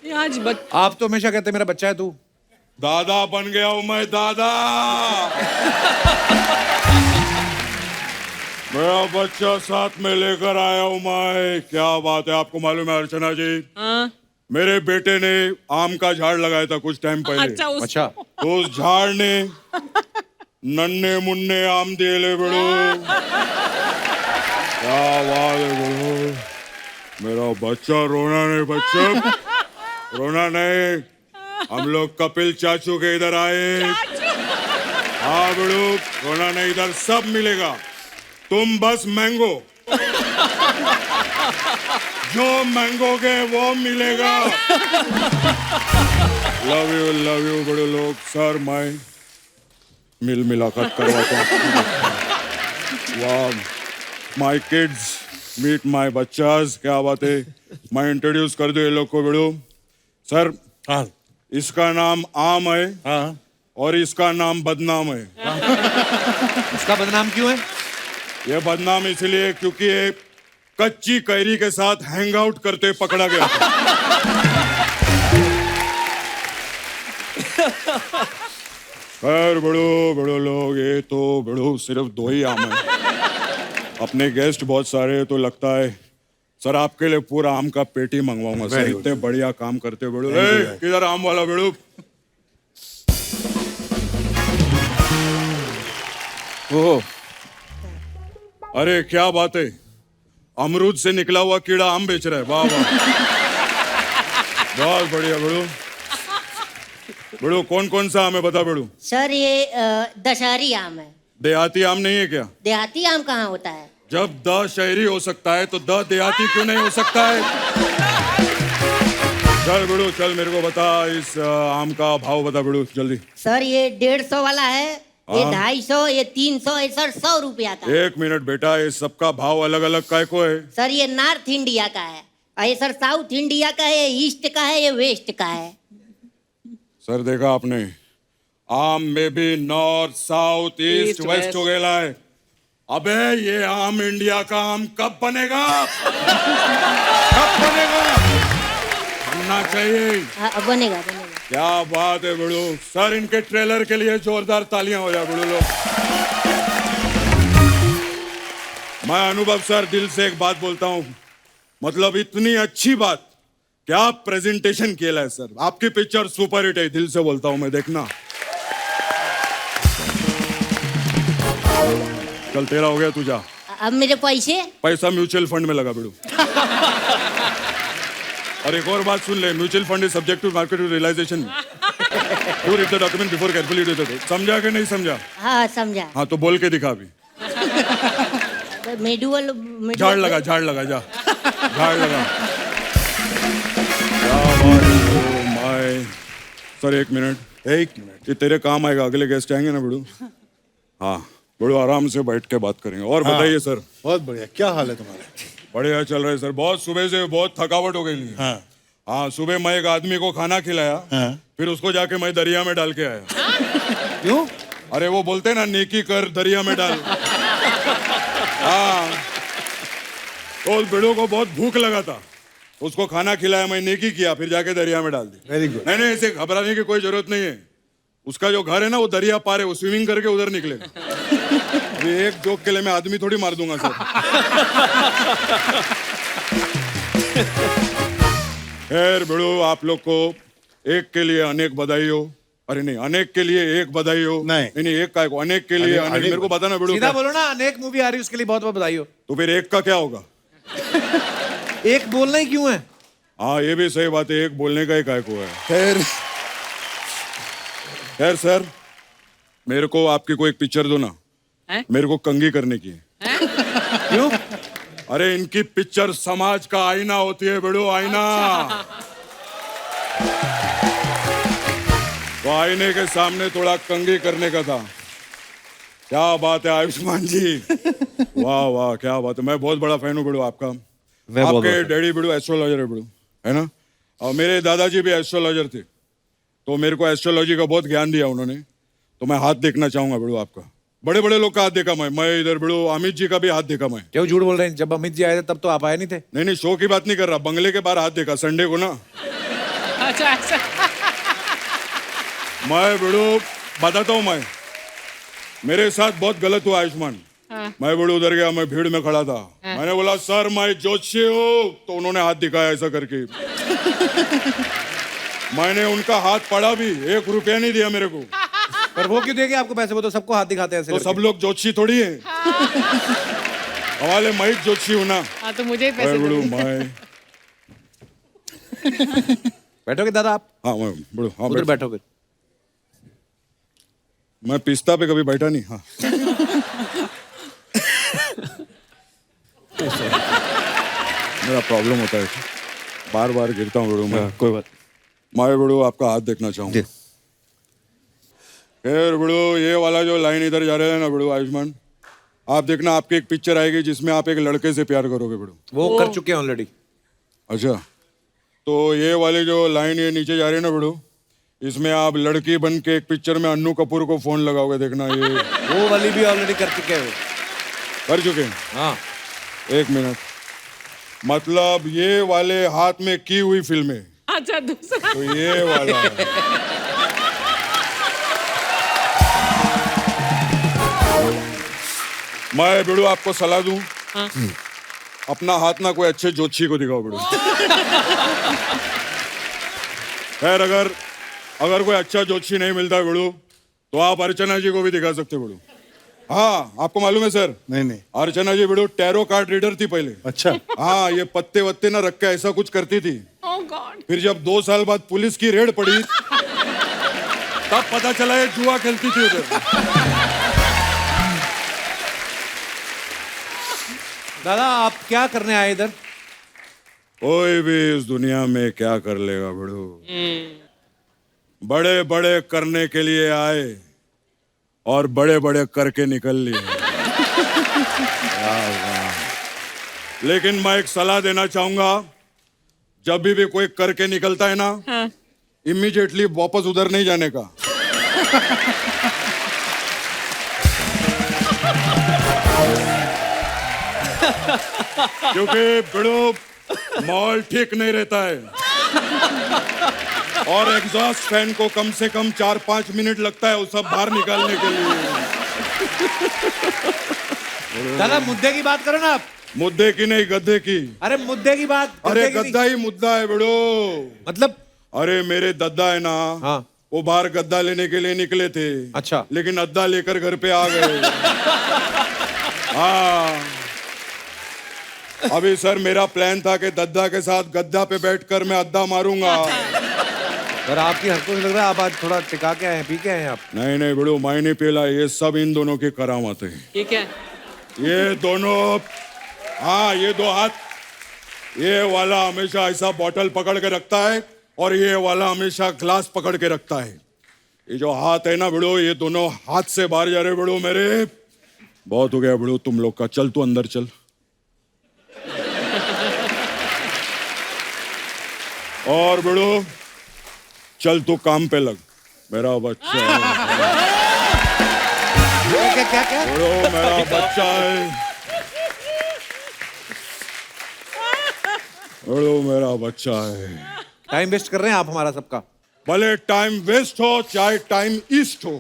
ये आज आप तो हमेशा कहते मेरा बच्चा है तू। दादा बन गया हूं मैं, दादा। मेरा बच्चा साथ में लेकर आया हूं मैं। क्या बात है, आपको मालूम है अर्चना जी, हाँ। मेरे बेटे ने आम का झाड़ लगाया था कुछ टाइम पहले। अच्छा अच्छा, तो उस झाड़ ने नन्हे मुन्ने आम दिए ले बड़ो। क्या बात है बड़ो, मेरा बच्चा रोना नहीं, बच्चा रोना नहीं। हम लोग कपिल चाचू के इधर आए। हाँ बड़ो, रोना नहीं, इधर सब मिलेगा, तुम बस मैंगो। जो मैंगोगे वो मिलेगा। लव यू बड़े लोग। सर मैं मिल मिलाकत करवाता हूँ। वाह, माय किड्स मीट माय बच्चास। क्या बात है, मैं इंट्रोड्यूस कर दूं ये लोग को बड़ो। सर, हाँ इसका नाम आम है हाँ, और इसका नाम बदनाम है। उसका बदनाम क्यों है? ये बदनाम इसलिए क्योंकि ये कच्ची कैरी के साथ हैंग आउट करते पकड़ा गया था। खैर बड़ो बड़ो लोग, ये तो बड़ो सिर्फ 2 ही आम है। अपने गेस्ट बहुत सारे हैं, तो लगता है सर आपके लिए पूरा आम का पेटी मंगवाऊंगा सर, इतने बढ़िया काम करते बड़ो। किधर आम वाला बड़ो? ओह, अरे क्या बात है, अमरूद से निकला हुआ कीड़ा आम बेच रहा है, वाह वाह, बहुत बढ़िया बड़ो। बड़ो कौन कौन सा आम है बता बड़ो? सर ये दशहरी आम है। देहाती आम नहीं है क्या? देहाती आम कहाँ होता है? जब द शहरी हो सकता है तो द देहाती क्यों नहीं हो सकता है? चल बड़ो चल, मेरे को बता इस आम का भाव बता बड़ो जल्दी। सर ये 150 वाला है, ये हाँ। 250, ये 300, ये सर 100 रुपया का है। 1 मिनट बेटा, ये सबका भाव अलग अलग काय को है? सर ये नॉर्थ इंडिया का है, और ये सर साउथ इंडिया का है, ये ईस्ट का है, ये वेस्ट का है। सर देखा आपने, आम में भी नॉर्थ साउथ ईस्ट वेस्ट हो गया है। अबे ये आम इंडिया का आम कब बनेगा? कब बनेगा? बनना चाहिए। हाँ, बनेगा बनेगा। क्या बात है बड़ू सर, इनके ट्रेलर के लिए जोरदार तालियां हो जाए बड़ू लोग। मैं अनुभव सर दिल से एक बात बोलता हूं, मतलब इतनी अच्छी बात, क्या प्रेजेंटेशन किया है सर, आपकी पिक्चर सुपर हिट है, दिल से बोलता हूं मैं, देखना। चल तेरा हो गया, तू जा। अब मेरे पैसे? पैसा म्यूचुअल फंड में लगा बेड़ू। और एक और बात सुन ले, mutual fund is subject to market realization. You read the document before carefully read it. समझा कि नहीं समझा? हाँ समझा। हाँ तो बोल के दिखा अभी। मेडुअल झाड़ लगा जा, झाड़ लगा। क्या बात है माय सर, 1 मिनट। ये तेरे काम आएगा, अगले गेस्ट आएंगे ना बड़ू। हाँ बड़ू, आराम से बैठ के बात करेंगे। और बताइए सर। बहुत बढ़िया, क्या हाल है तुम्हारा? बढ़िया चल रहा है सर, बहुत सुबह से बहुत थकावट हो गई। हाँ सुबह मैं एक आदमी को खाना खिलाया, फिर उसको जाके मैं दरिया में डाल के आया। क्यों? अरे वो बोलते हैं ना, नेकी कर दरिया में डाल। हाँ तो उस बेड़ो को बहुत भूख लगा था, उसको खाना खिलाया, मैं नेकी किया, फिर जाके दरिया में डाल दी। Very good. नहीं ऐसे घबराने की कोई जरूरत नहीं है, उसका जो घर है ना वो दरिया पार है, वो स्विमिंग करके उधर निकलेगा। अभी एक जोक के लिए मैं आदमी थोड़ी मार दूंगा सर। खैर बड़ो, आप लोग को एक के लिए अनेक बधाई हो। अरे नहीं, अनेक के लिए एक बधाई हो। नहीं एक का अनेक के लिए अनेक। मेरे को बताना बड़ो, सीधा बोलो ना, अनेक मूवी आ रही है उसके लिए बहुत बहुत बधाई हो। तो फिर एक का क्या होगा? एक बोलना ही क्यों है? हाँ ये भी सही बात है, एक बोलने का ही काय को है। खैर सर, मेरे को आपकी कोई एक पिक्चर दो ना, मेरे को कंघी करने की है। क्यों? अरे इनकी पिक्चर समाज का आईना होती है बेड़ो, आईना। तो आईने के सामने थोड़ा कंघी करने का था। क्या बात है आयुष्मान जी, वाह वाह क्या बात है। मैं बहुत बड़ा फैन हूँ बेड़ो आपका। आपके डैडी बेड़ो एस्ट्रोलॉजर है बेड़ो, है ना? और मेरे दादाजी भी एस्ट्रोलॉजर थे, तो मेरे को एस्ट्रोलॉजी का बहुत ज्ञान दिया उन्होंने। तो मैं हाथ देखना चाहूंगा बेड़ो आपका। बड़े बड़े लोग का हाथ देखा मैं इधर बेड़ो अमित जी का भी हाथ देखा मैं। क्यों झूठ बोल रहे हैं? जब अमित जी आए थे तब तो आप आए नहीं थे। नहीं शो की बात नहीं कर रहा, बंगले के बाहर हाथ देखा संडे को ना। अच्छा अच्छा। मैं बेड़ो बताता हूँ, मैं मेरे साथ बहुत गलत हुआ आयुष्मान। मैं बेड़ो उधर गया, मैं भीड़ में खड़ा था, मैंने बोला सर मैं ज्योतिषी हूँ, तो उन्होंने हाथ दिखाया ऐसा करके। मैंने उनका हाथ पढ़ा भी, 1 रुपया नहीं दिया मेरे को। पर वो क्यों देंगे आपको पैसे? वो तो सबको हाथ दिखाते हैं ऐसे तो करके। सब लोग ज्योतिषी थोड़ी है। हवाले मैं ज्योतिषी हूँ ना। हाँ तो मुझे ही पैसे मैं दो। बड़ू मैं बैठोगे दादा आप? हाँ मैं बड़ू हाँ उधर बैठो फिर। मैं पिस्ता पे कभी बैठा नहीं। हाँ मेरा प्रॉब्लम होता है, बार बार गिरता हूँ बड़ू मैं। कोई बात। मैं बड़ू आपका हाथ देखना चाहूँगा। खैर बड़ू, ये वाला जो लाइन इधर जा रहा है ना बड़ू आयुष्मान, आप देखना आपकी एक पिक्चर आएगी जिसमें आप एक लड़के से प्यार करोगे बड़ू। वो कर चुके हैं ऑलरेडी। अच्छा, तो ये वाली जो लाइन ये नीचे जा रही है ना बड़ू, इसमें आप लड़की बन के एक पिक्चर में अन्नू कपूर को फोन लगाओगे, देखना ये। वो वाली भी ऑलरेडी कर चुके हैं। कर चुके हैं? हाँ 1 मिनट, मतलब ये वाले हाथ में की हुई फिल्में। अच्छा दूसरा। तो ये वाला है। मैं बिड़ू आपको सलाह दूं, हाँ। अपना हाथ ना कोई अच्छे जोशी को दिखाओ बिड़ू। खैर अगर कोई अच्छा जोशी नहीं मिलता बिड़ू तो आप अर्चना जी को भी दिखा सकते बिड़ू। हाँ, आपको मालूम है सर, नहीं अर्चना जी बिड़ू टैरो कार्ड रीडर थी पहले। अच्छा। हाँ, ये पत्ते वत्ते ना रख के ऐसा कुछ करती थी। Oh God. फिर जब 2 साल बाद पुलिस की रेड पड़ी तब पता चला ये जुआ खेलती थी उधर। दादा आप क्या करने आए इधर? कोई भी इस दुनिया में क्या कर लेगा बिड़ू, बड़े बड़े करने के लिए आए और बड़े बड़े करके निकल लिए। लेकिन मैं एक सलाह देना चाहूंगा, जब भी कोई करके निकलता है ना, हाँ। इमीडिएटली वापस उधर नहीं जाने का। क्योंकि बिड़ू माहौल ठीक नहीं रहता है और एग्जॉस्ट फैन को कम से कम 4-5 मिनट लगता है वो सब बाहर निकालने के लिए। दादा मुद्दे की बात करो ना आप। मुद्दे की नहीं, गद्दे की। अरे मुद्दे की बात। अरे गद्दे की गद्दा ही मुद्दा है बिड़ू। मतलब? अरे मेरे दद्दा है ना, हाँ। वो बाहर गद्दा लेने के लिए निकले थे। अच्छा। लेकिन अद्दा लेकर घर पे आ गए। हाँ, अभी सर मेरा प्लान था कि दद्दा के साथ गद्दा पे बैठकर मैं अद्दा मारूंगा। सर आपकी हरकतों से लग रहा है आप आज थोड़ा टिका के आए हैं, पी के आए हैं आप। नहीं बिड़ू, मैं नहीं पीला, ये सब इन दोनों की करामत है। ये क्या? ये दोनों, हाँ ये 2 हाथ, ये वाला हमेशा ऐसा बॉटल पकड़ के रखता है और ये वाला हमेशा ग्लास पकड़ के रखता है। ये जो हाथ है ना बिड़ू, ये दोनों हाथ से बाहर जा रहे बिड़ू मेरे। बहुत हो गया बिड़ू तुम लोग का, चल तू अंदर चल। और बिड़ू चल तू काम पे लग, मेरा बच्चा है। क्या? बिड़ू मेरा बच्चा है, बिड़ू मेरा बच्चा है। टाइम वेस्ट कर रहे हैं आप हमारा सबका। भले टाइम वेस्ट हो चाहे टाइम ईस्ट हो।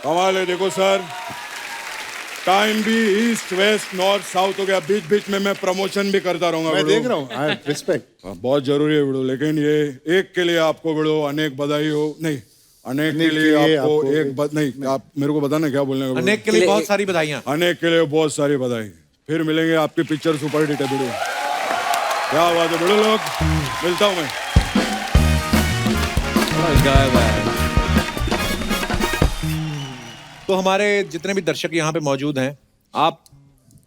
कमाल है, देखो सर, टाइम भी ईस्ट वेस्ट नॉर्थ साउथ हो गया, बीच बीच में मैं प्रमोशन भी करता रहूंगा। मैं बिड़ू। देख रहा हूँ, आई रिस्पेक्ट। बहुत जरूरी है बिड़ू, लेकिन ये एक के लिए आपको बिड़ू अनेक बधाई हो। नहीं, अनेक के लिए आपको एक नहीं, आप मेरे को बताना क्या बोलने का। अनेक के लिए बहुत सारी बधाइयाँ। अनेक के लिए बहुत सारी बधाई। फिर मिलेंगे, आपकी पिक्चर सुपर हिट है बिड़ू। क्या बात है बिड़ू, लोग मिलता हूँ मैं। तो हमारे जितने भी दर्शक यहाँ पे मौजूद हैं, आप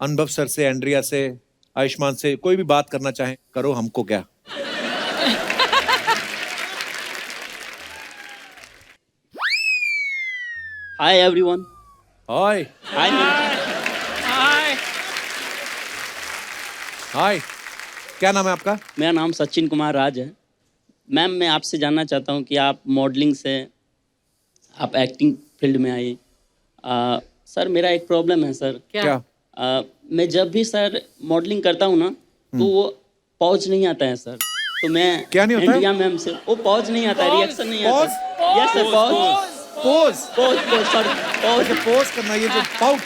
अनुभव सर से, एंड्रिया से, आयुष्मान से कोई भी बात करना चाहें, करो, हमको क्या। Hi everyone. हाय Hi. हाय। हाय, क्या नाम है आपका? मेरा नाम सचिन कुमार राज है। मैम मैं आपसे जानना चाहता हूँ कि आप मॉडलिंग से आप एक्टिंग फील्ड में आई। सर मेरा एक प्रॉब्लम है सर। क्या? मैं जब भी सर मॉडलिंग करता हूँ ना तो वो पॉज नहीं आता है सर। तो मैं क्या नहीं होता है? इंडिया मैम से वो पॉज नहीं आता है, रिएक्शन नहीं आता। Yes sir, pause pose. Pause pause sir, pause pose करना, ये जो पाउट,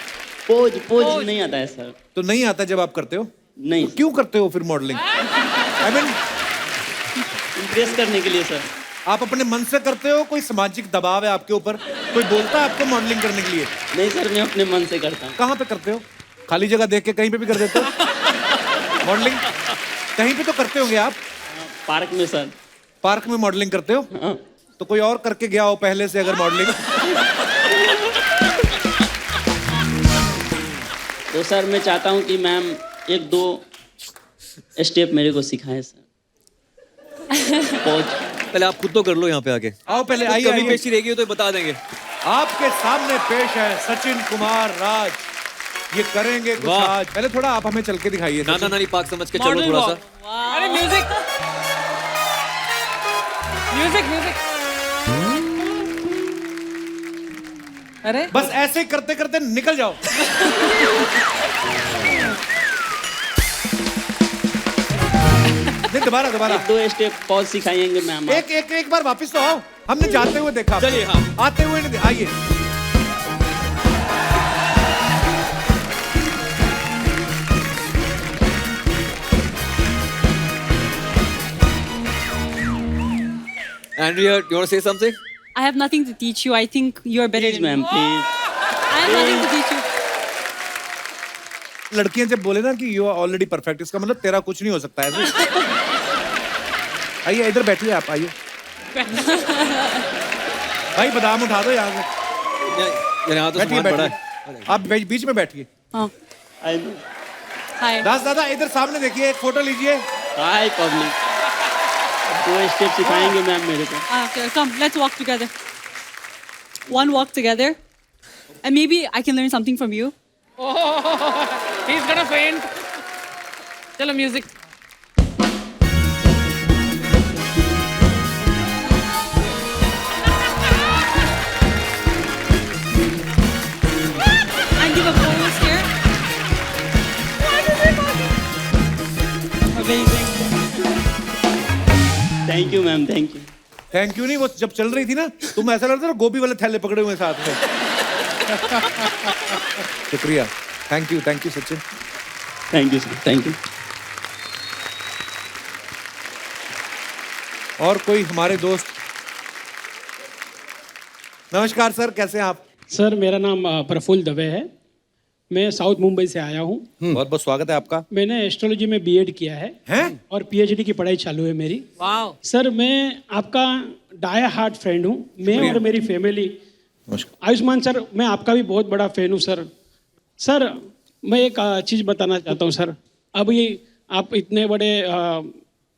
पॉज पॉज नहीं आता है सर। तो नहीं आता जब आप करते हो? नहीं, तो क्यों करते हो फिर मॉडलिंग? आई मीन इम्प्रेस करने के लिए सर। आप अपने मन से करते हो, कोई सामाजिक दबाव है आपके ऊपर, कोई बोलता है आपको मॉडलिंग करने के लिए? नहीं सर, मैं अपने मन से करता हूँ। कहाँ पे करते हो? खाली जगह देख के कहीं पे भी कर देते हो मॉडलिंग? कहीं पे तो करते होंगे आप। पार्क में सर। पार्क में मॉडलिंग करते हो? हाँ। तो कोई और करके गया हो पहले से अगर मॉडलिंग? तो सर मैं चाहता हूँ कि मैम 1-2 स्टेप मेरे को सिखाएं सर। पहले आप खुद तो कर लो यहाँ पे आके। आओ पहले, कुछ आइए कमी आइए। पेशी रहेगी तो बता देंगे। आपके सामने पेश है सचिन कुमार राज, ये करेंगे कुछ वाह। आज। पहले थोड़ा आप हमें चल के दिखाइए। नाना नानी पाक समझ के चलो मॉडल थोड़ा वॉक। सा। अरे म्यूजिक म्यूजिक म्यूजिक। अरे बस ऐसे ही करते करते निकल जाओ। नहीं, दोबारा दोबारा 1-2 स्टेप पॉज सिखाएंगे मैम। एक बार वापस तो आओ, हमने जाते हुए देखा। चलिए, हाँ। आते हुए नहीं, आइए। Andrea, you want to say something? I have nothing to teach you. I think you're better please than me. Ma'am please I have nothing to teach you. लड़कियां जब बोले ना कि यू आर ऑलरेडी परफेक्ट, इसका मतलब तेरा कुछ नहीं हो सकता है। आइए इधर बैठिए, आप आइए। भाई बादाम उठा दो यहाँ से। यहाँ तो बैठिए सामान पड़ा है। बैठिए, आप बीच में बैठिए। Oh, I know hi. दास दादा इधर सामने देखिए, एक फोटो लीजिए। हाय पब्लिक, 2 स्टेप सिखाएंगे मैम मेरे को। Okay, come, let's walk together. One walk together. And maybe I can learn something from you. He's gonna faint. चलो music. And give a pose here. Amazing. Thank you ma'am, thank you. Thank you नहीं, वो जब चल रही थी ना, तुम ऐसा लगता था गोभी वाले थैले पकड़े हुए साथ में। शुक्रिया, thank you Sachin. Thank you sir, thank you. और कोई हमारे दोस्त? नमस्कार सर, कैसे हैं आप? सर मेरा नाम प्रफुल्ल दवे है। मैं साउथ मुंबई से आया हूँ। बहुत बहुत स्वागत है आपका। मैंने एस्ट्रोलॉजी में बीएड किया है हैं? और पीएचडी की पढ़ाई चालू है मेरी। वाओ. सर मैं आपका डाया हार्ट फ्रेंड हूँ। मैं और मेरी फैमिली। आयुष्मान सर, मैं आपका भी बहुत बड़ा फैन हूँ सर। सर मैं एक चीज़ बताना चाहता हूँ सर। अब ये आप इतने बड़े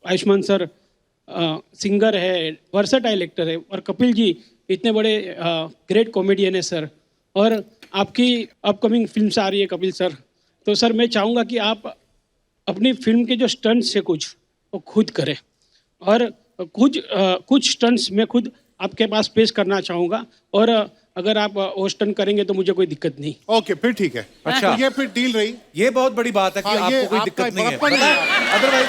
आयुष्मान सर सिंगर है, वर्सेटाइल एक्टर है, और कपिल जी इतने बड़े ग्रेट कॉमेडियन है सर। और आपकी अपकमिंग फिल्म आ रही है कपिल सर, तो सर मैं चाहूँगा कि आप अपनी फिल्म के जो स्टंट्स है कुछ वो खुद करें, और कुछ स्टंट्स मैं खुद आपके पास पेश करना चाहूँगा, और अगर आप वो स्टंट करेंगे तो मुझे कोई दिक्कत नहीं। ओके फिर ठीक है। अच्छा। तो ये फिर डील रही। ये बहुत बड़ी बात है कि हाँ, ये आपको कोई आपका दिक्कत नहीं है। बड़प्पन है। अदरवाइज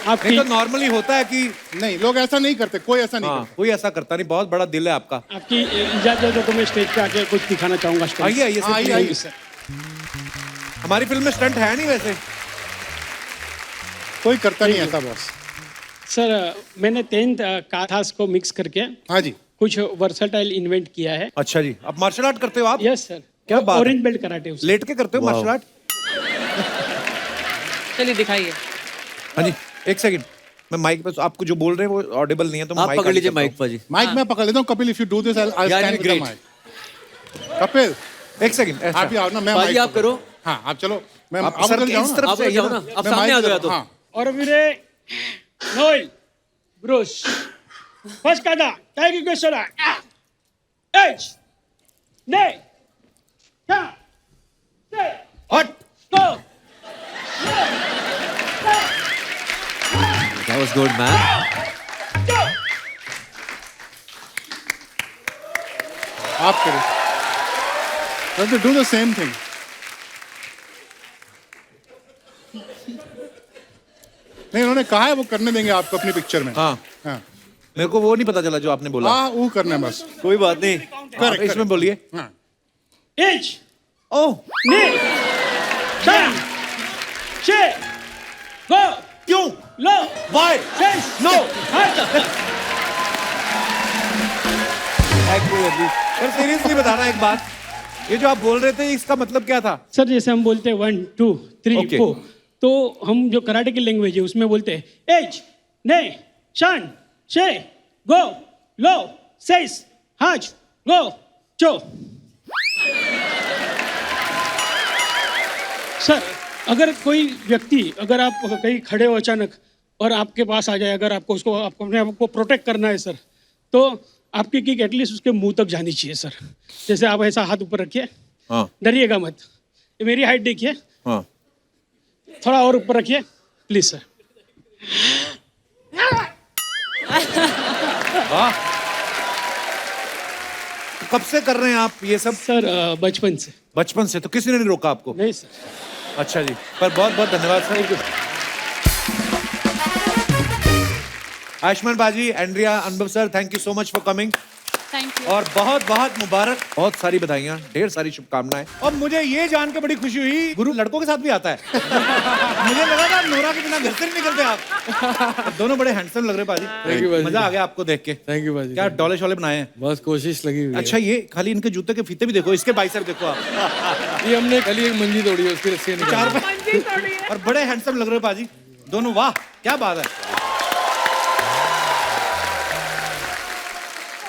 आपकी नहीं तो नॉर्मली होता है कि नहीं, लोग ऐसा नहीं करते, कोई ऐसा नहीं हाँ, करता। कोई ऐसा करता नहीं। बहुत बड़ा दिल है आपका। आपकी इजाजत है तो मैं स्टेज पे आके कुछ दिखाना चाहूँगा। आइए आइए सर, आइए, आइए। सर। हमारी फिल्म में स्टंट है नहीं वैसे। कोई करता नहीं ऐसा बॉस। सर मैंने 10th काथास को मिक्स करके हाँ जी। कुछ वर्सेटाइल इन्वेंट किया है। अच्छा जी, आप मार्शल आर्ट करते हो आप? Yes sir. क्या बात है? ऑरेंज बेल्ट कराटे उससे। लेट के करते हो मार्शल आर्ट? चलिए दिखाइए. हाँ जी, एक सेकंड। मैं माइक पे, आपको जो बोल रहे हैं वो ऑडिबल नहीं है, तो मैं आप माइक पकड़ लीजिए आगे करता माइक पर जी। माइक मैं पकड़ लेता हूँ। Kapil, if you do this I Yeah, stand with the great. Mic. Kapil हूं। एक सेकंड। आप भी आओ ना, मैं बाजी mic आप पकड़- करो। हाँ आप चलो, मैं आप आप सर उधर के जाओ इस ना। तरफ आप से उधर आइए जाओ ना। ना, आप मैं सामने mic आ जाओ या दे- तो। हाँ। और मेरे नोएल ब्रूस फर्स्ट काटा टाइगर के सोला एच ने क्या से हट। गो। That was good, man. आप करें। Let's do the same thing. नहीं, उन्होंने कहा है वो करने देंगे आपको अपनी पिक्चर में। हाँ, हाँ मेरे को वो नहीं पता चला जो आपने बोला। हाँ, वो करना है बस। कोई बात नहीं, आप इसमें बोलिए। हाँ। एच ओह, ने शन शे गो क्यों? लो Why? Sense No. हट। सर सीरियसली बताना एक बात, ये जो आप बोल रहे थे इसका मतलब क्या था? सर जैसे हम बोलते हैं 1 2 3 Okay. 4, तो हम जो कराटे की लैंग्वेज है उसमें बोलते हैं एच ने शन शे गो लो सेस हज गो चो। सर अगर कोई व्यक्ति, अगर आप कहीं खड़े हो अचानक और आपके पास आ जाए, अगर आपको उसको अपने आप को प्रोटेक्ट करना है सर, तो आपकी किक एटलीस्ट उसके मुंह तक जानी चाहिए सर। जैसे आप ऐसा हाथ ऊपर रखिए, हाँ डरिएगा मत। ये मेरी हाइट देखिए, हाँ। थोड़ा और ऊपर रखिए प्लीज सर। कब से कर रहे हैं आप ये सब? सर बचपन से। बचपन से? तो किसी ने नहीं रोका आपको? नहीं सर। अच्छा जी, पर बहुत बहुत धन्यवाद सर। आयुष्मान बाजी, एंड्रिया, अनुभव sir, thank you so much for coming. Thank you. और बहुत बहुत मुबारक, बहुत सारी बधाइयाँ, ढेर सारी शुभकामनाएं। और मुझे ये जान के बड़ी खुशी हुई, गुरु लड़कों के साथ भी आता है। मुझे लगा था नोरा के बिना घर से नहीं निकलते आप। दोनों बड़े हैंडसम लग रहे पाजी। मजा आ गया आपको देख के। थैंक यू भाजी। क्या डोले शोले बनाए हैं? बस कोशिश लगी हुई है। अच्छा, ये खाली इनके जूते के फीते भी देखो, इसके बाइसेप देखो आप। ये हमने खाली एक मंजी तोड़ी है, उसकी रस्सी निकाली। और बड़े हैंडसम लग रहे हो पाजी दोनों, वाह क्या बात है।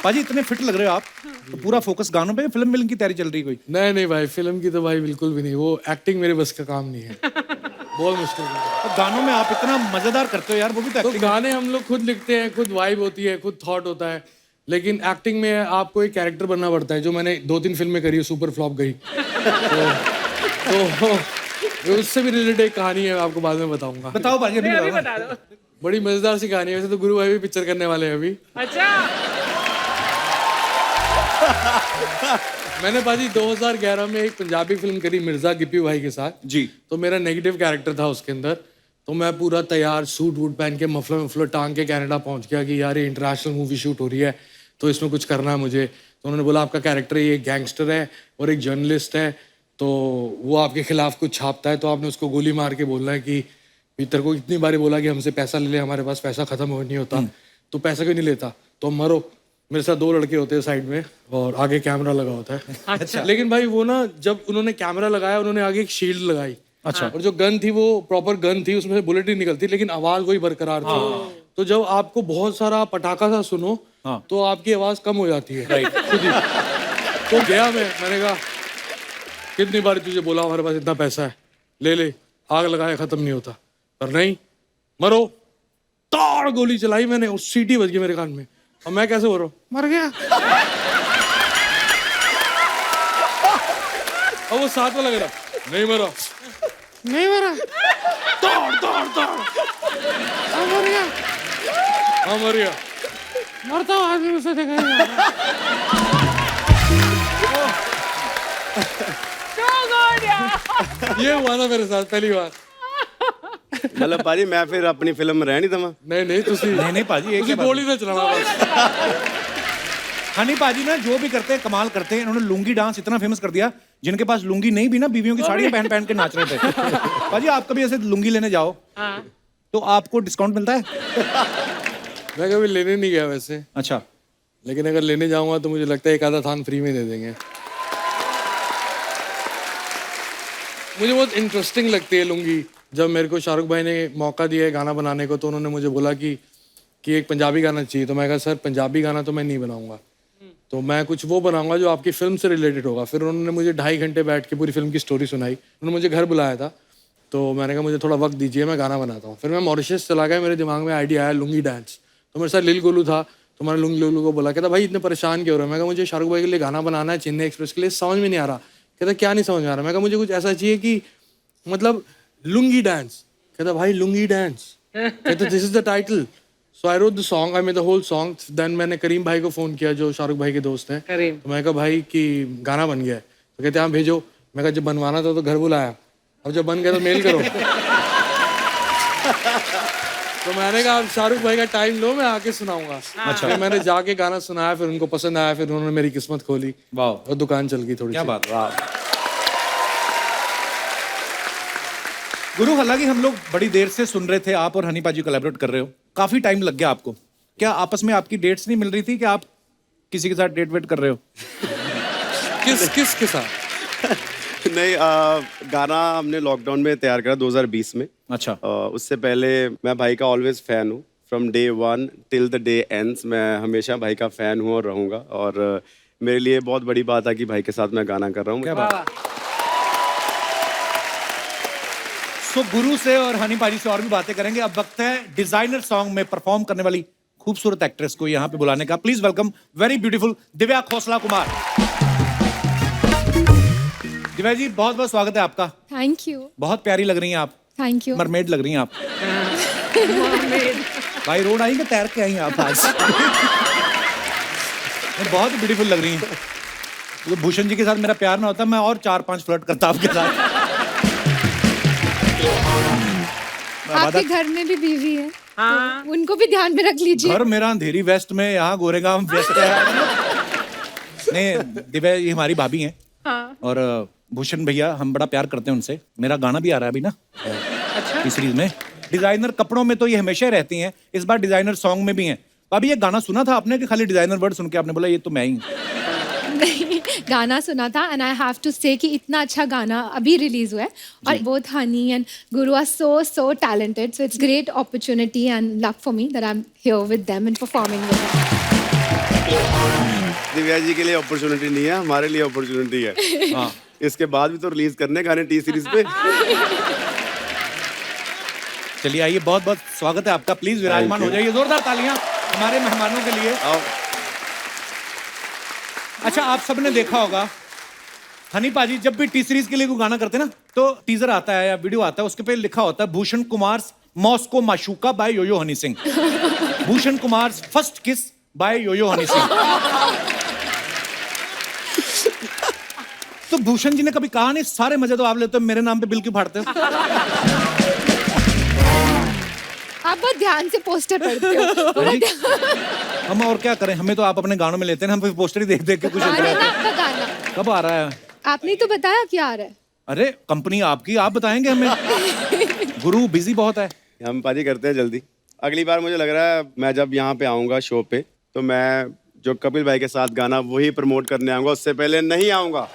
पाजी इतने फिट लग रहे हो आप, तो पूरा फोकस गानों पे, फिल्म मिलने की तैयारी चल रही कोई? नहीं भाई, फिल्म की तो भाई बिल्कुल भी नहीं, वो एक्टिंग मेरे बस का काम नहीं है। बहुत मुश्किल है। तो गानों में आप इतना मजेदार करते हो यार, वो भी तो गाने हम लोग खुद लिखते हैं, खुद वाइब होती है, खुद थॉट होता है, लेकिन एक्टिंग में आपको एक कैरेक्टर बनना पड़ता है, जो मैंने 2-3 फिल्में करी है, सुपर फ्लॉप गई। तो उससे भी रिलेटेड एक कहानी है, आपको बाद में बताऊंगा। बताओ भाई, अभी बता दो। बड़ी मजेदार सी कहानी है। वैसे तो गुरु भाई भी पिक्चर करने वाले हैं अभी। अच्छा। मैंने बाजी 2011 में एक पंजाबी फिल्म करी मिर्जा गिप्पी भाई के साथ जी। तो मेरा नेगेटिव कैरेक्टर था उसके अंदर। तो मैं पूरा तैयार सूट वूट पहन के मफलर टांग के कनाडा पहुंच गया कि यार ये इंटरनेशनल मूवी शूट हो रही है, तो इसमें कुछ करना है मुझे। तो उन्होंने बोला आपका कैरेक्टर ये गैंगस्टर है और एक जर्नलिस्ट है, तो वो आपके खिलाफ कुछ छापता है, तो आपने उसको गोली मार के बोलना है कि तेरे को इतनी बारी बोला कि हमसे पैसा ले ले, हमारे पास पैसा खत्म हो नहीं होता, तो पैसा क्यों नहीं लेता, तो मरो। मेरे साथ 2 लड़के होते हैं साइड में और आगे कैमरा लगा होता है। अच्छा। लेकिन भाई वो ना, जब उन्होंने कैमरा लगाया, उन्होंने आगे एक शील्ड लगाई। अच्छा। और जो गन थी वो प्रॉपर गन थी, उसमें से बुलेट नहीं निकलती, लेकिन आवाज वही बरकरार थी। तो जब आपको बहुत सारा पटाखा सा सुनो तो आपकी आवाज कम हो जाती है। खुद ही। तो गया मैंने कहा कितनी बार तुझे बोला हमारे पास इतना पैसा है, ले ले, आग लगाया खत्म नहीं होता, पर नहीं, मरो। ताड़ गोली चलाई मैंने और सीटी बज गई मेरे कान में, और मैं कैसे बोल रहा हूँ मर गया। और वो साथ में लग रहा नहीं मरा, नहीं मरा, दौड़ दौड़ दौड़, मर गया, हाँ मर गया, मरता हूँ आदमी उसे देखा। ये हुआ ना मेरे साथ पहली बार। मतलब पाजी मैं फिर अपनी फिल्म में रह नहीं दमा। नहीं तुसी नहीं पाजी, एक गोली ना चलाना बस। हनी पाजी ना जो भी करते हैं कमाल करते हैं। इन्होंने लुंगी डांस इतना फेमस कर दिया, जिनके पास लुंगी नहीं भी ना, बीवियों की साड़ियां पहन पहन के नाच रहे थे। पाजी आप कभी ऐसे लुंगी लेने जाओ तो आपको डिस्काउंट मिलता है? मैं कभी लेने नहीं गया वैसे। अच्छा। लेकिन अगर लेने जाऊंगा तो मुझे लगता है एक आधा थान फ्री में दे देंगे। मुझे बहुत इंटरेस्टिंग लगती है लुंगी। जब मेरे को शाहरुख भाई ने मौका दिया है गाना बनाने को, तो उन्होंने मुझे बोला कि एक पंजाबी गाना चाहिए। तो मैं कहा सर पंजाबी गाना तो मैं नहीं बनाऊंगा, तो मैं कुछ वो बनाऊंगा जो आपकी फिल्म से रिलेटेड होगा। फिर उन्होंने मुझे 2.5 घंटे बैठ के पूरी फिल्म की स्टोरी सुनाई। उन्होंने मुझे घर बुलाया था, तो मैंने कहा मुझे थोड़ा वक्त दीजिए, मैं गाना बनाता हूँ। फिर मैं मॉरिशस चला गया, मेरे दिमाग में आइडिया आया लुंगी डांस। तो मेरे साथ लिल गोलू था, तो मैंने लुंगी गोलू को बोला, कहता भाई इतने परेशान क्यों हो रहे हो? मैं कहा मुझे शाहरुख भाई के लिए गाना बनाना है, चेन्नई एक्सप्रेस के लिए, समझ में नहीं आ रहा। कहता क्या नहीं समझ में आ रहा? मैं कहा मुझे कुछ ऐसा चाहिए कि मतलब लुंगी डांस। कहता भाई लुंगी डांस। कहता this is the title. So I wrote the song, I made the whole song. Then मैंने करीम भाई को फोन किया जो शाहरुख भाई के दोस्त हैं। तो मैं कहा भाई कि गाना बन गया है। तो कहते हाँ भेजो। मैं कहा जब बनवाना था तो घर बुलाया, अब जब बन गया तो मेल करो। तो मैंने कहा आप शाहरुख भाई का टाइम लो, मैं आके सुनाऊंगा। अच्छा। फिर मैंने जाके गाना सुनाया, फिर उनको पसंद आया, फिर उन्होंने मेरी किस्मत खोली। वाह। और दुकान चल गई थोड़ी। क्या बात। वाह। गुरु, हालांकि हम लोग बड़ी देर से सुन रहे थे आप और हनी पाजी कोलैबोरेट कर रहे हो, काफी टाइम लग गया आपको। क्या आपस में आपकी डेट्स नहीं मिल रही थी कि आप किसी के साथ डेट वेट कर रहे हो? किस के साथ? नहीं, गाना हमने लॉकडाउन में तैयार करा 2020 में। अच्छा। उससे पहले मैं भाई का ऑलवेज फैन हूँ, from day 1 till the day ends. मैं हमेशा भाई का फैन हूँ और रहूँगा, और मेरे लिए बहुत बड़ी बात है कि भाई के साथ मैं गाना कर रहा हूँ। क्या बात। सो गुरु से और हनी पाजी से और भी बातें करेंगे। अब वक्त है डिजाइनर सॉन्ग में परफॉर्म करने वाली खूबसूरत एक्ट्रेस को यहाँ पे बुलाने का। Please welcome very beautiful Divya Khosla Kumar. Divya ji बहुत बहुत स्वागत है आपका। Thank you. बहुत प्यारी लग रही हैं आप। Thank you. मरमेड लग रही हैं आप। भाई रोड आई कि तैर के आई आप आज? बहुत ब्यूटीफुल लग रही हैं। तो भूषण जी के साथ मेरा प्यार ना होता, मैं और 4-5 फ्लर्ट करता आपके साथ। आपके घर में भी बीवी है, तो उनको भी ध्यान में रख लीजिए। घर मेरा अंधेरी वेस्ट में, यहाँ गोरेगांव वेस्ट है। नहीं दिव्या ये हमारी भाभी हैं हाँ। और भूषण भैया हम बड़ा प्यार करते हैं उनसे। मेरा गाना भी आ रहा है अभी ना इस सीरीज में। डिजाइनर कपड़ों में तो ये हमेशा ही रहती हैं, इस बार डिजाइनर सॉन्ग में भी हैं। भाभी ये गाना सुना था आपने कि खाली डिजाइनर वर्ड सुन के आपने बोला ये तो मैं ही हूं? नहीं, गाना सुना था एंड आई हैव टू से कि इतना अच्छा गाना अभी रिलीज हुआ है और both Honey and Guru are so talented, so it's great opportunity and luck for me that I am here with them and performing with them. Divya ji के लिए अपॉर्चुनिटी नहीं है, हमारे लिए अपॉर्चुनिटी है। हाँ। इसके बाद भी तो रिलीज करने गाने टी सीरीज पे। चलिए आइए, बहुत बहुत स्वागत है आपका। प्लीज विराजमान हो जाइए, जोरदार तालियां हमारे मेहमानों के लिए। अच्छा आप सबने देखा होगा हनी पाजी जब भी टी सीरीज के लिए कोई गाना करते हैं ना तो टीजर आता है या वीडियो आता है, उसके पे लिखा होता है Bhushan Kumar Moscow Mashooka by Yo Yo Honey Singh, Bhushan Kumar first kiss by Yo Yo Honey Singh. तो भूषण जी ने कभी कहा नहीं सारे मजे तो आप लेते हो, मेरे नाम पे बिल क्यों फाड़ते हो? आप बहुत ध्यान से पोस्टर पढ़ते हो। हम और क्या करें, हमें तो आप अपने गानों में लेते हैं, हम फिर पोस्टर ही देख देख के कुछ होता है। आपका गाना कब आ रहा है? आपने तो बताया क्या आ रहा है? अरे कंपनी आपकी, आप बताएंगे हमें। गुरु बिजी बहुत है। हम पाजी करते हैं जल्दी। अगली बार मुझे लग रहा है मैं जब यहाँ पे आऊँगा शो पे तो मैं जो कपिल भाई के साथ गाना वही प्रमोट करने आऊँगा, उससे पहले नहीं आऊँगा।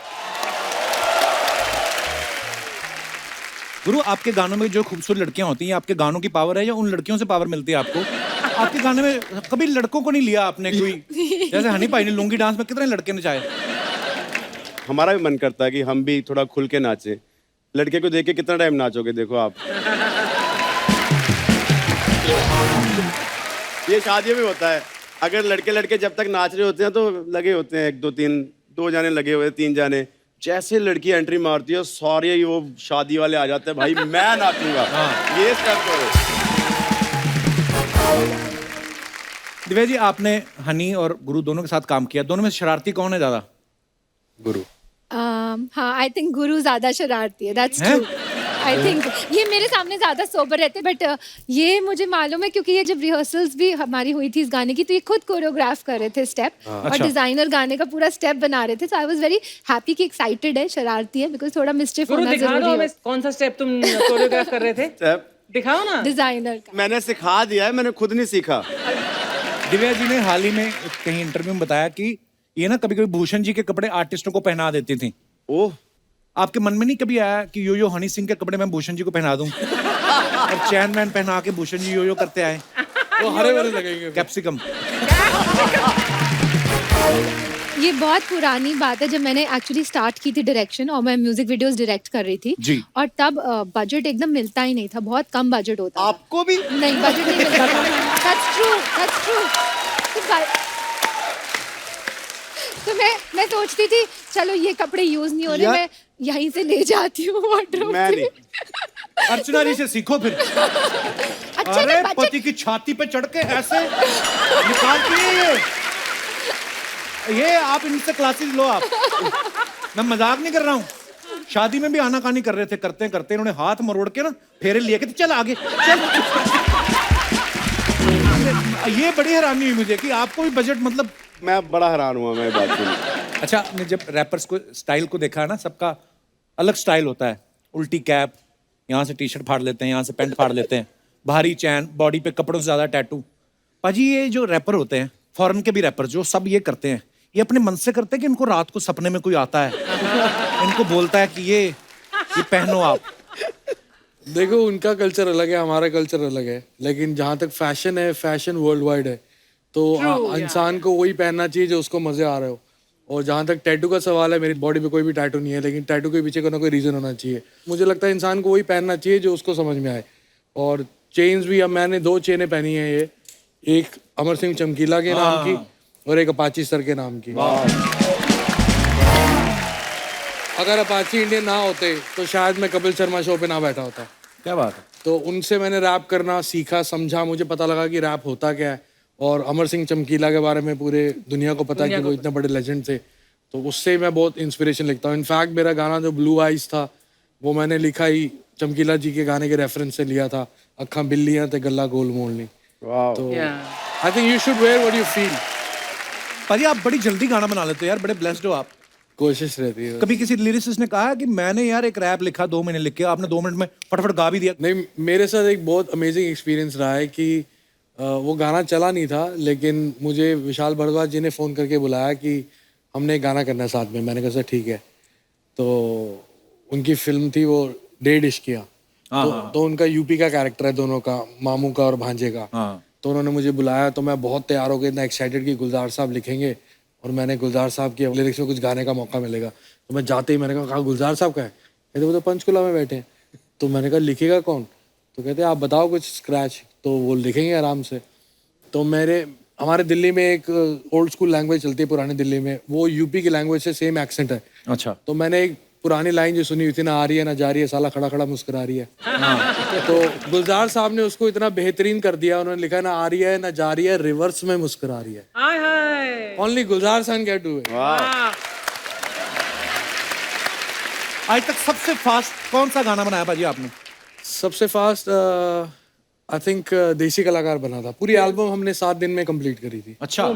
गुरु आपके गानों में जो खूबसूरत लड़कियां होती हैं, आपके गानों की पावर है या उन लड़कियों से पावर मिलती है आपको? आपके गाने में कभी लड़कों को नहीं लिया आपने कोई? जैसे हनी भाई ने लुंगी डांस में कितने लड़के नचाए। हमारा भी मन करता है कि हम भी थोड़ा खुल के नाचे। लड़के को देख के कितना टाइम नाचोगे, देखो आप। ये शादी में होता है, अगर लड़के लड़के जब तक नाच रहे होते हैं तो लगे होते हैं 1 2 3 2 जाने लगे हुए, 3 जाने। जैसे लड़की एंट्री मारती है सारे ही वो शादी वाले आ जाते हैं, भाई मैं नाचूंगा। ये स्टेप करो। दिव्या जी आपने हनी और गुरु दोनों के साथ काम किया, दोनों में शरारती कौन है ज्यादा? गुरु। हाँ आई थिंक गुरु ज्यादा शरारती है, दैट्स ट्रू। आई थिंक ये मेरे सामने ज्यादा सोबर रहते, बट ये मुझे मालूम है क्योंकि ये जब रिहर्सल्स भी हमारी हुई थी इस गाने की तो ये खुद कोरियोग्राफ कर रहे थे स्टेप और डिजाइनर गाने का पूरा स्टेप बना रहे थे। सो आई वाज वेरी हैप्पी कि एक्साइटेड है, शरारती है, बिकॉज थोड़ा मिस्टेक होना जरूरी है। कौन सा स्टेप तुम कोरियोग्राफ कर रहे थे? स्टेप दिखाओ ना। डिजाइनर का मैंने सिखा दिया है, मैंने खुद नहीं सीखा। दिव्या जी ने हाल ही में कहीं इंटरव्यू में बताया कि ये ना कभी कभी भूषण जी के कपड़े आर्टिस्टों को पहना देती थी। ओह, आपके मन में नहीं कभी आया कि यो यो हनी सिंह के कपड़े मैं भूषण जी को पहना दूं और चैन वैन पहना के भूषण जी यो यो करते आए? वो हरे भरे लगेंगे। कैप्सिकम। ये बहुत पुरानी बात है, जब मैंने एक्चुअली स्टार्ट की थी डायरेक्शन और मैं म्यूजिक वीडियोस डायरेक्ट कर रही थी जी। और तब बजट एकदम मिलता ही नहीं था, बहुत कम बजट होता था। आपको भी नहीं बजट नहीं मिलता था। That's true, that's true। तो मैं सोचती थी चलो ये कपड़े यूज नहीं हो रहे, मैं यहीं से ले जाती हूँ वार्डरोब मैं से। अर्चना जी से सीखो फिर। अच्छा अरे ना पति की छाती पे चढ़ के ऐसे निकालती है ये आप इनसे क्लासेस लो आप। मैं मजाक नहीं कर रहा हूँ, शादी में भी आनाकानी कर रहे थे, करते करते इन्होंने हाथ मरोड़ के ना फेरे लिए कि चल आगे चल। ये बड़ी हैरानी हुई मुझे कि आपको भी बजट, मतलब मैं बड़ा हैरान हुआ मैं बात सुन। अच्छा आपने जब रैपर्स को स्टाइल को देखा ना, सबका अलग स्टाइल होता है। उल्टी कैप, यहाँ से टी शर्ट फाड़ लेते हैं, यहाँ से पैंट फाड़ लेते हैं, भारी चैन, बॉडी पे कपड़ों से ज्यादा टैटू। पाजी ये जो रैपर होते हैं, फॉरेन के भी रैपर जो सब ये करते हैं, ये अपने मन से करते हैं कि इनको रात को सपने में कोई आता है इनको बोलता है कि ये पहनो आप? देखो उनका कल्चर अलग है, हमारा कल्चर अलग है, लेकिन जहाँ तक फैशन है, फैशन वर्ल्ड वाइड है, तो इंसान को वही पहनना चाहिए जो उसको मजे आ रहे हो। और जहाँ तक टैटू का सवाल है, मेरी बॉडी पे कोई भी टैटू नहीं है, लेकिन टैटू के पीछे कोई ना कोई रीजन होना चाहिए। मुझे लगता है इंसान को वही पहनना चाहिए जो उसको समझ में आए। और चेन्स भी, अब मैंने 2 चेनें पहनी है, ये एक अमर सिंह चमकीला के नाम की और एक अपाची सर के नाम की। अगर अपाची इंडियन ना होते तो शायद मैं कपिल शर्मा शो पे ना बैठा होता। क्या बात है। तो उनसे मैंने रैप करना सीखा, समझा, मुझे पता लगा कि रैप होता क्या है। और अमर सिंह चमकीला के बारे में पूरे दुनिया को पता है कि वो इतने बड़े लेजेंड थे, तो उससे मैं बहुत इंस्पिरेशन लिखता हूँ। इनफैक्ट मेरा गाना जो ब्लू आइज था वो मैंने लिखा ही चमकीला जी के गाने के रेफरेंस से लिया था, अखा बिल्लियां ते गल्ला गोल मोलनी। तो I think you should wear what you feel. पाजी आप बड़ी जल्दी गाना बना लेते हो यार, बड़े ब्लेस्ड हो आप। कोशिश रहती है। कभी किसी लिरिसिस्ट ने कहा कि मैंने यार एक रैप लिखा 2 महीने लिख के, आपने 2 मिनट में फटाफट गा भी दिया? नहीं, मेरे साथ एक बहुत अमेजिंग एक्सपीरियंस रहा है कि वो गाना चला नहीं था, लेकिन मुझे विशाल भारद्वाज जी ने फ़ोन करके बुलाया कि हमने एक गाना करना है साथ में। मैंने कहा सर ठीक है। तो उनकी फिल्म थी वो डेढ़ इश्किया, तो उनका यूपी का कैरेक्टर है दोनों का, मामू का और भांजे का। तो उन्होंने मुझे बुलाया, तो मैं बहुत तैयार हो गया, इतना एक्साइटेड कि गुलजार साहब लिखेंगे और मैंने गुलजार साहब की लिरिक्स में कुछ गाने का मौका मिलेगा। तो मैं जाते ही मैंने कहा गुलजार साहब का है? कहते वो तो पंचकुला में बैठे हैं। तो मैंने कहा लिखेगा कौन? तो कहते आप बताओ कुछ स्क्रैच, तो वो लिखेंगे आराम से। तो हमारे दिल्ली में एक ओल्ड स्कूल लैंग्वेज चलती है पुरानी दिल्ली में, वो यूपी की लैंग्वेज से सेम एक्सेंट है। अच्छा। तो मैंने एक पुरानी लाइन जो सुनी हुई थी ना, आ रही है ना जा रही है, साला खड़ा खड़ा मुस्कुरा रही है। तो गुलजार साहब ने उसको इतना बेहतरीन कर दिया, उन्होंने लिखा ना आ रही है ना जा रही है, रिवर्स में मुस्कुरा रही है। Only Gulzar son can do it. आज तक सबसे फास्ट कौन सा गाना बनाया पाजी आपने? सबसे फास्ट आई थिंक देसी कलाकार बना था। पूरी एल्बम हमने 7 दिन में कंप्लीट करी थी। अच्छा।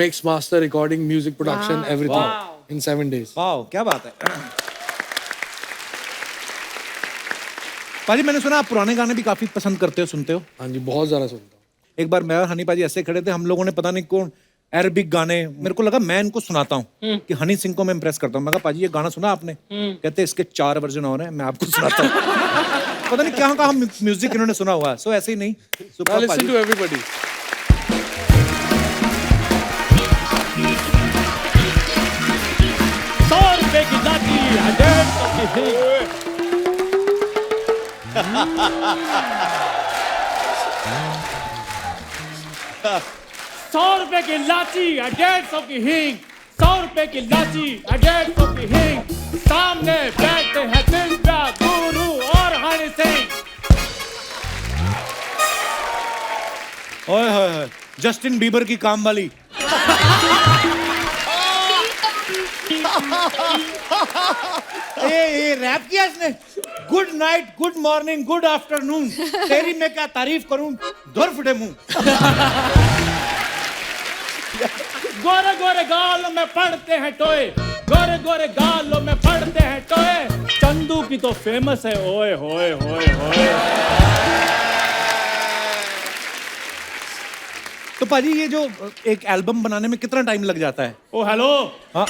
Mix, master, recording, music production, everything in 7 days। वाह, क्या बात है। पाजी मैंने सुना आप पुराने गाने भी काफी पसंद करते हो, सुनते हो? हाँ जी, बहुत ज्यादा सुनता हूँ। एक बार मैं और हनी पाजी ऐसे खड़े थे, हम लोगों ने पता नहीं कौन अरबिक गाने, मेरे को लगा मैं इनको सुनाता हूँ कि हनी सिंह को मैं इम्प्रेस करता हूँ। मैं कहा पाजी ये गाना सुना आपने? कहते इसके 4 वर्जन और हैं, मैं आपको सुनाता हूँ। पता नहीं कहाँ म्यूजिक इन्होंने सुना हुआ है। सो ऐसे ही नहीं, लिसन टू एवरीबॉडी। ₹100 की लाची 150 की हींग, 100 रुपए की लाची 150 की हींग, सामने बैठे हैं दिव्या, गुरु और हनी सिंह। ओए होए, जस्टिन बीबर की काम वाली। ये रैप किया इसने। Good night, good morning, good afternoon, तेरी मैं क्या तारीफ करूं, दौर फटे मुंह। गोरे गोरे गालों में पड़ते हैं टोए, गोरे गोरे गालों में पड़ते हैं टोए, चंदू की तो फेमस है ओए होए होए होए। तो पाजी ये जो एक एल्बम बनाने में कितना टाइम लग जाता है? ओ हेलो, हाँ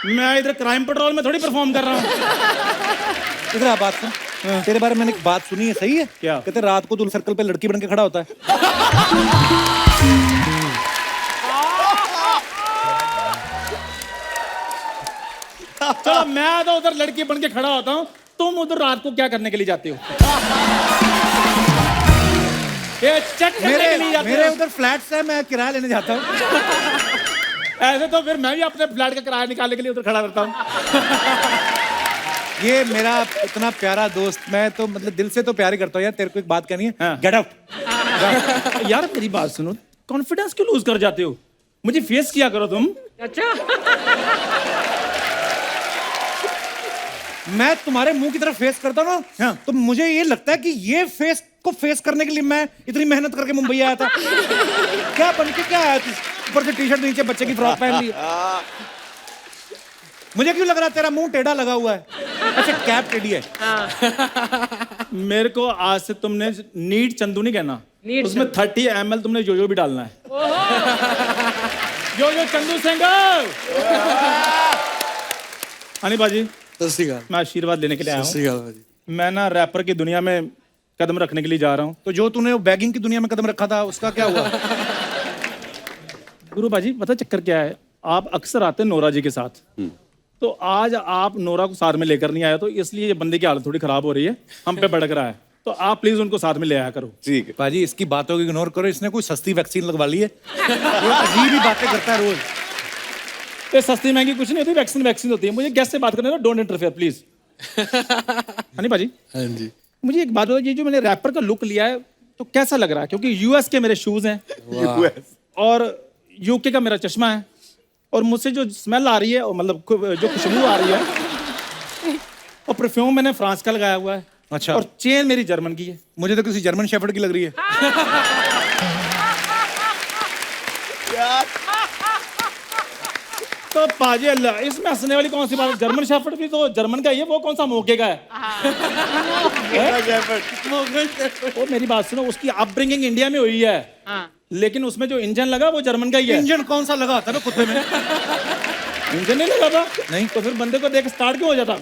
मैं इधर क्राइम पेट्रोल में थोड़ी परफॉर्म कर रहा हूँ। इधर आप बात सुन। तेरे बारे में मैंने एक बात सुनी है, सही है? क्या? कहते रात को तू सर्कल पे लड़की बन के खड़ा होता है। चलो मैं तो उधर लड़की बन के खड़ा होता हूँ, तुम उधर रात को क्या करने के लिए जाते हो? ये चेक करने के लिए जाते हो? मेरे उधर फ्लैट्स है, मैं किराया लेने जाता हूँ। ऐसे तो फिर मैं भी अपने फ्लैट का किराया निकालने के लिए उधर खड़ा रहता हूँ। ये मेरा इतना प्यारा दोस्त, मैं तो मतलब दिल से तो प्यार ही करता हूँ यार। तेरे को एक बात कहनी है, गेट आउट। यार मेरी बात सुनो, कॉन्फिडेंस क्यों लूज कर जाते हो? मुझे फेस किया करो तुम। अच्छा। मैं तुम्हारे मुंह की तरफ फेस करता हूँ ना, तो मुझे ये लगता है कि ये फेस को फेस करने के लिए मैं इतनी मेहनत करके मुंबई आया था। क्या बन के क्या आया? ऊपर से टी-शर्ट, नीचे बच्चे की फ्रॉक पहन ली। मुझे क्यों लग रहा है तेरा मुंह टेढ़ा लगा हुआ है? अच्छा कैप टेढ़ी है। मेरे को आज से तुमने नीट चंदू नहीं कहना, उसमें 30 ml तुमने जो भी डालना है। जो चंदू सिंह। हनी बाजी मैं आशीर्वाद लेने के लिए आया हूँ। मैं ना रैपर की दुनिया में कदम रखने के लिए जा रहा हूँ। तो जो तूने बैगिंग की दुनिया में कदम रखा था उसका क्या हुआ? गुरु बाजी पता चक्कर क्या है, आप अक्सर आते हैं नोरा जी के साथ, तो आज आप नोरा को साथ में लेकर नहीं आया, तो इसलिए ये बंदे की हालत थोड़ी खराब हो रही है, हम पे भड़क रहा है। तो आप प्लीज उनको साथ में ले आया करो। ठीक है पाजी, इसकी बातों को इग्नोर करो, इसने कोई सस्ती वैक्सीन लगवा ली है। ये अजीब ही बातें करता है रोज। ये सस्ती महंगी कुछ नहीं होती, वैक्सीन होती है। मुझे गेस्ट से बात करने दो, डोंट इंटरफेयर प्लीज। हनी बाजी। हाँ जी। मुझे एक बात बताओ, ये जो मैंने रैपर का लुक लिया है तो कैसा लग रहा है? क्योंकि यूएस के मेरे शूज हैं और यूके का मेरा चश्मा है, और मुझसे जो स्मेल आ रही है, और मतलब जो खुशबू आ रही है, और परफ्यूम मैंने फ्रांस का लगाया हुआ है। अच्छा। और चेन मेरी जर्मन की है। मुझे तो किसी जर्मन शेफर्ड की लग रही है। तो पाजी अल्लाह, इसमें हंसने वाली कौन सी बात है? जर्मन शेफर्ड भी तो जर्मन का ही है, वो कौन सा मोगे का है? वो मेरी बात सुनो, उसकी अपब्रिंगिंग इंडिया में हुई है, लेकिन उसमें जो इंजन लगा वो जर्मन का ही है। इंजन कौन सा लगा था ना कुत्ते में? इंजन नहीं लगा था? नहीं तो फिर बंदे को देख स्टार्ट क्यों हो जाता?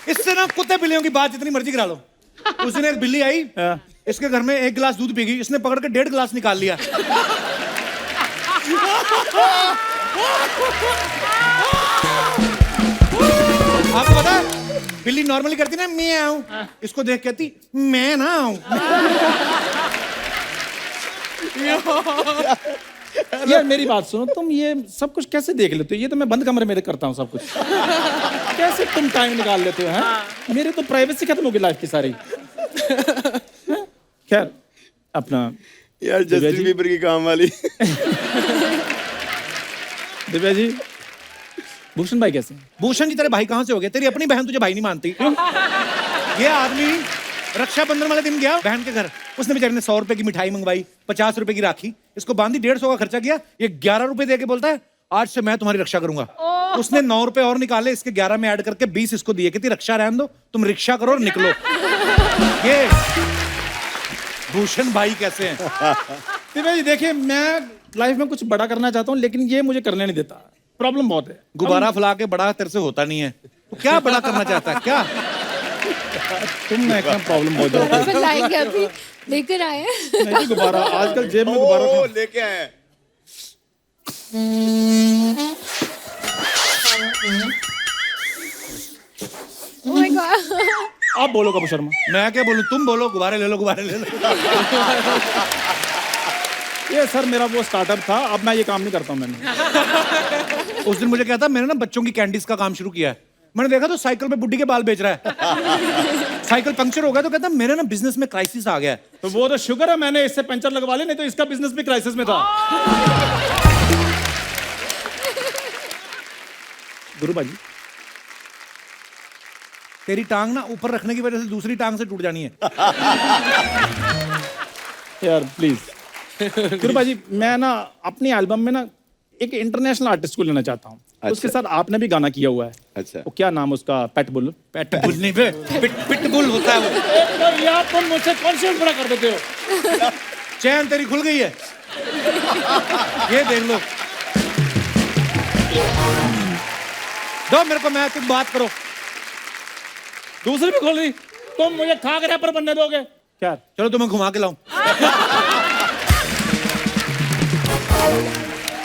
इससे ना कुत्ते बिल्लियों की बात जितनी मर्जी करा लो। उस दिन एक बिल्ली आई, इसके घर में 1 गिलास दूध पी गई, इसने पकड़ के 1.5 गिलास निकाल लिया। आपको पता है बिल्ली नॉर्मली करती ना म्याऊं, इसको देख कहती मैं ना आऊं। यार मेरी बात सुनो, तुम ये सब कुछ कैसे देख लेते हो? ये तो मैं बंद कमरे में करता हूँ सब कुछ। कैसे तुम टाइम निकाल लेते हो? हैं? मेरी तो प्राइवेसी खत्म हो गई लाइफ की सारी। खैर अपना यार जस्टिन बीबर की काम वाली। दिव्या जी, भूषण भाई कैसे? भूषण जी तेरे भाई कहाँ से हो गए? तेरी अपनी बहन तुझे भाई नहीं मानती। ये आदमी रक्षाबंधन वाले दिन गया बहन के घर, उसने बेचारे ने 100 रुपए की मिठाई मंगवाई, 50 रुपए की राखी, इसको बांधी, 150 का खर्चा किया, ये 11 रुपए दे के बोलता है आज से मैं तुम्हारी रक्षा करूंगा। उसने 9 रुपए और निकाले, इसके 11 में ऐड करके 20 इसको दिए, कहती रक्षा रहने दो, तुम रिक्शा करो और निकलो। ये भूषण भाई कैसे हैं? दिव्या जी देखिए, मैं लाइफ में कुछ बड़ा करना चाहता हूँ, लेकिन ये मुझे करने नहीं देता। प्रॉब्लम बहुत है। गुब्बारा फुला के बड़ा तेरे से होता नहीं है, तो क्या बड़ा करना चाहता है क्या? तुम ना एकदम प्रॉब्लम बहुत है। लाएंगे अभी, लेकर आए हैं। नहीं गुब्बारा, आजकल जेब में गुब्बारा लेके आए। Oh my God. आप बोलो कपूर शर्मा। मैं क्या बोलूं? तुम बोलो, गुब्बारे ले लो, गुब्बारे ले लो। ये सर मेरा वो स्टार्टअप था, अब मैं ये काम नहीं करता हूँ। मैंने उस दिन मुझे कहता मैंने ना बच्चों की कैंडीज का काम शुरू किया है। मैंने देखा तो साइकिल पे बुड्ढी के बाल बेच रहा है। साइकिल पंक्चर हो गया तो कहता मेरे ना बिजनेस में क्राइसिस आ गया है। तो वो तो शुक्र है मैंने इससे पंचर लगवा ली, नहीं तो इसका बिजनेस भी क्राइसिस में था। गुरु भाजी, तेरी टांग ना ऊपर रखने की वजह से दूसरी टांग से टूट जानी है। यार प्लीज। गुरु भाजी, मैं ना अपनी एल्बम में ना एक इंटरनेशनल आर्टिस्ट को लेना चाहता हूँ। अच्छा। उसके साथ आपने भी गाना किया हुआ है। अच्छा। वो क्या नाम उसका? पेटबुल। पेटबुल नहीं बे, पिटबुल होता है वो। तो यार तुम मुझसे कॉन्शियस बड़ा कर देते हो। चैन तेरी खुल गई है, ये देख लो। दो मेरे को, मैं तुम बात करो। दूसरी भी खोल दी, तुम मुझे खाक रैपर बनने दोगे क्या? चलो तुम्हें घुमा के लाऊं।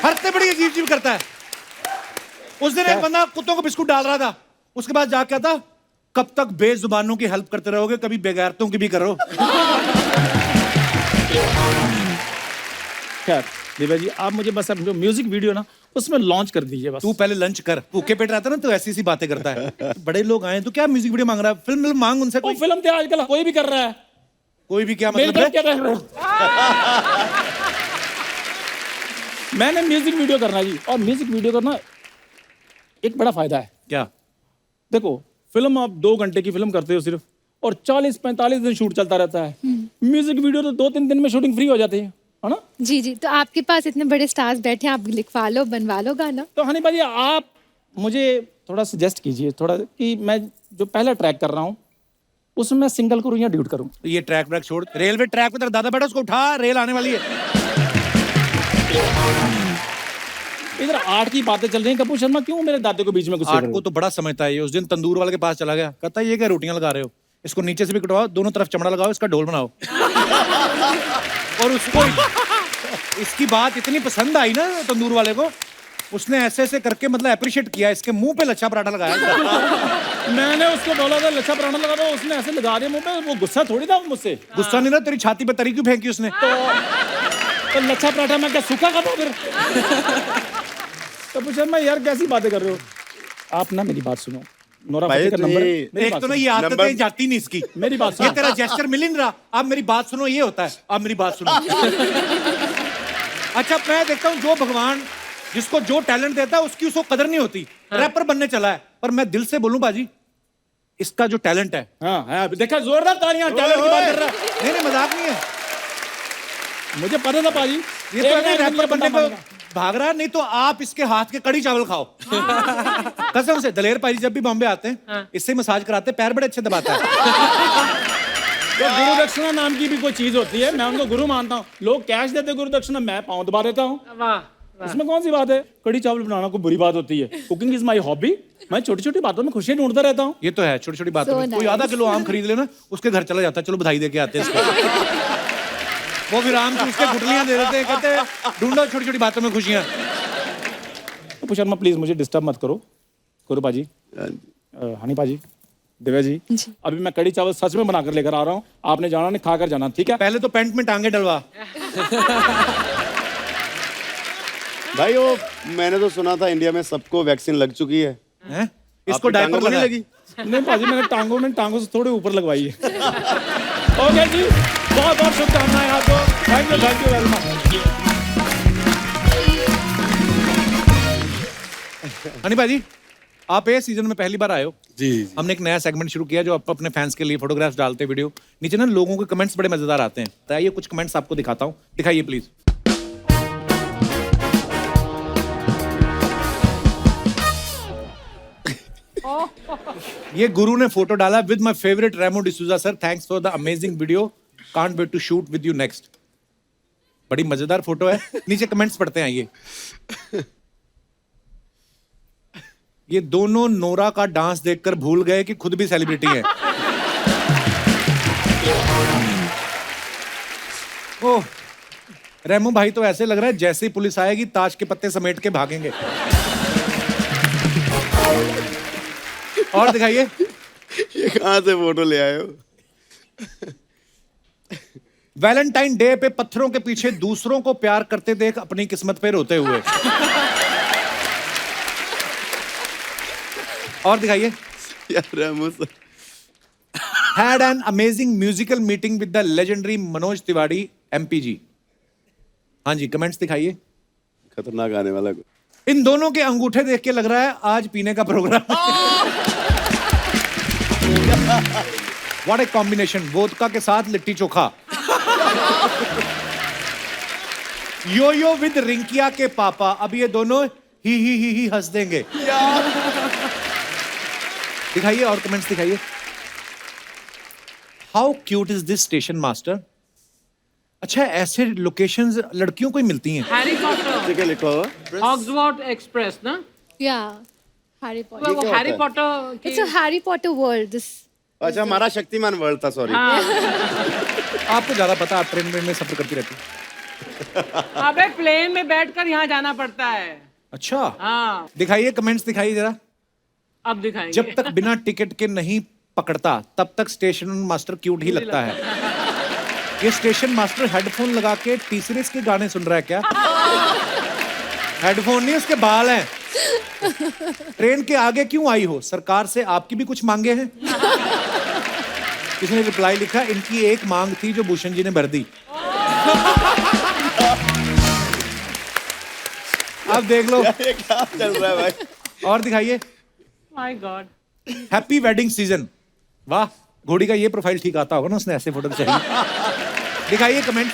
हरते बड़ी अजीब चीज करता है। उस दिन एक बंदा कुत्तों को बिस्कुट डाल रहा था, उसके बाद जाके कहता कब तक बेजुबानों की हेल्प करते रहोगे, कभी बेगैरतों की भी करो। खैर दिव्या जी, आप मुझे बस अब जो म्यूजिक वीडियो ना उसमें लॉन्च कर दीजिए बस। तू पहले लंच कर, भूखे पेट रहता ना तो ऐसी सी बातें करता है। बड़े लोग आए तो क्या म्यूजिक वीडियो मांग रहा है? फिल्म मांग उनसे। कोई फिल्म तो आजकल कोई भी कर रहा है। कोई भी क्या मतलब है? क्या कर रहे हो? मैंने म्यूजिक वीडियो करना है जी, और म्यूजिक वीडियो करना एक बड़ा फायदा है। क्या? देखो, फिल्म आप 2 घंटे की फिल्म करते हो सिर्फ, और 40-45 दिन शूट चलता रहता है। म्यूजिक वीडियो तो 2-3 दिन में शूटिंग फ्री हो जाती है ना? जी जी, तो आपके पास इतने बड़े स्टार्स बैठे हैं, आप लिखवा लो, बनवा लो गाना। तो हनी भाई, आप मुझे थोड़ा सजेस्ट कीजिए थोड़ा, कि मैं जो पहला ट्रैक कर रहा हूँ उसमें मैं सिंगल करूँ या ड्यूट करूँ? ये ट्रैक ब्रैक छोड़, रेलवे ट्रैक पे तेरा दादा बैठा, उसको उठा, रेल आने वाली है। इधर आर्ट की बातें चल रही हैं, कपूर शर्मा क्यों मेरे दादे को बीच में घुसे? आर्ट को तो बड़ा समझता है ये। उस दिन तंदूर वाले के पास चला गया, कहता है ये क्या रोटियां लगा रहे हो, इसको नीचे से भी कटवाओ, दोनों तरफ चमड़ा लगाओ, इसका ढोल बनाओ। और उसको इसकी बात इतनी पसंद आई ना तंदूर वाले को, उसने ऐसे ऐसे करके मतलब अप्रिशिएट किया, इसके मुंह पे लच्छा पराठा लगाया। मैंने उसको बोला था लच्छा पराठा लगा दो, उसने ऐसे लगा दिया मुंह पे। वो गुस्सा थोड़ी था मुझसे। गुस्सा नहीं ना, तेरी छाती पे तरी क्यों फेंकी उसने? तो लच्छा पराठा मैं क्या सूखा खाता फिर? कपूर शर्मा यार कैसी बातें कर रहे हो आप? ना मेरी बात सुनो, नोरा फतेही का नंबर। एक तो ना ये आदतें जाती नहीं इसकी। मेरी बात सुनो, ये तेरा जेस्चर मिल नहीं रहा। आप मेरी बात सुनो, ये होता है। आप मेरी बात सुनो। अच्छा, मैं देखता हूँ जो भगवान जिसको जो टैलेंट देता है उसकी उसको कदर नहीं होती। रैपर बनने चला है, पर मैं दिल से बोलूं बाजी, इसका जो टैलेंट है। हाँ देखा, जोरदार तालियां, टैलेंट की बात कर रहा है। नहीं मजाक नहीं है। मुझे पता था पाजी, ये तो अगर रैपर बनने को भाग रहा है, नहीं तो आप इसके हाथ के कड़ी चावल खाओ। कसम से दलेर पाजी जब भी बॉम्बे आते हैं इससे मसाज कराते हैं, पैर बड़े अच्छे दबाता है। तो गुरु दक्षिणा नाम की भी कोई चीज होती है, मैं उनको गुरु मानता हूँ। लोग कैश देते गुरु दक्षिणा, मैं पाँव दबा देता हूँ। वाह इसमें कौन सी बात है? कड़ी चावल बनाना कोई बुरी बात होती है? Cooking is my hobby. मैं छोटी छोटी बातों में खुशियां ढूंढता रहता हूँ। ये तो है, छोटी छोटी बातों So में। कोई आधा किलो आम खरीद लेना, उसके घर चला जाता है, चलो बधाई दे के आते हैं इसको। वो फिर आम की उसके गुटलियां दे देते हैं, कहते हैं ढूंढो छोटी छोटी बातों में खुशियां। तो शर्मा प्लीज मुझे डिस्टर्ब मत करो। गुरु पाजी, हनी पाजी, दिव्या जी, अभी मैं कड़ी चावल सच में बनाकर लेकर आ रहा हूँ, आपने जाना नहीं, खाकर जाना, ठीक है? पहले तो पैंट में टांगे डलवा। भाई वो मैंने तो सुना था इंडिया में सबको वैक्सीन लग चुकी है। हैं? इसको आपकी डायपर टांगों को नहीं लगा लगी? नहीं पाजी, मैंने टांगों से थोड़े ऊपर लगवाई है। ओके जी, बहुत बहुत शुभकामनाएं आपको। Thank you very much. Honey भाजी, आप ये सीजन में पहली बार आए हो। जी हमने एक नया सेगमेंट शुरू किया जो आप अपने फैंस के लिए फोटोग्राफ्स डालते हैं वीडियो। नीचे ना लोगों के कमेंट्स बड़े मजेदार आते हैं, तो आइए कुछ कमेंट्स आपको दिखाता हूँ। दिखाइए प्लीज। ये गुरु ने फोटो डाला with my favourite Remo D'Souza sir, thanks for the amazing video, can't wait to shoot with you next. बड़ी मजेदार फोटो है। नीचे कमेंट्स पढ़ते हैं ये। ये दोनों नोरा का डांस देखकर भूल गए कि खुद भी सेलिब्रिटी हैं। ओह, रेमो भाई तो ऐसे लग रहा है जैसे ही पुलिस आएगी ताश के पत्ते समेट के भागेंगे। और दिखाइए। ये कहाँ से फोटो ले आए हो? वैलेंटाइन डे पे पत्थरों के पीछे दूसरों को प्यार करते देख अपनी किस्मत पे रोते हुए। और दिखाइए। यार Remo sir. Had an amazing musical meeting with the legendary Manoj Tiwari MPG। हाँ जी, कमेंट्स दिखाइए। खतरनाक आने वाला। इन दोनों के अंगूठे देख के लग रहा है आज पीने का programme. What a combination, vodka के साथ लिट्टी चोखा। यो विद रिंकिया के पापा, अब ये दोनों ही हंस देंगे। दिखाइए और कमेंट्स दिखाइए। How cute is this station master. अच्छा, ऐसे लोकेशंस लड़कियों को ही मिलती हैं। हैरी पॉटर क्या लिखा हुआ? हॉग्सवॉट एक्सप्रेस ना? Yeah, Harry Potter. वो Harry Potter It's a Harry Potter world. This. अच्छा, हमारा शक्तिमान वर्ल्ड था, सॉरी। आपको ज्यादा पता, आप ट्रेन में सफर करती रहती हैं। अबे प्लेन में बैठकर यहाँ जाना पड़ता है। अच्छा, हाँ, दिखाइए कमेंट्स दिखाइए जरा। अब दिखाएंगे। जब तक बिना टिकट के नहीं पकड़ता तब तक स्टेशन मास्टर क्यूट ही लगता है। ये स्टेशन मास्टर हेडफोन लगा के टी सीरीज के गाने सुन रहा है क्या? हेडफोन नहीं, उसके बाल हैं। ट्रेन के आगे क्यों आई हो? सरकार से आपकी भी कुछ मांगे हैं? किसी ने रिप्लाई लिखा, इनकी एक मांग थी जो भूषण जी ने भर दी। अब देख लो ये क्या चल रहा है भाई? और दिखाइए। My God. Happy wedding season. वाह, घोड़ी का ये प्रोफाइल ठीक आता होगा ना, उसने ऐसे फोटो चाहिए। दिखाइए कमेंट।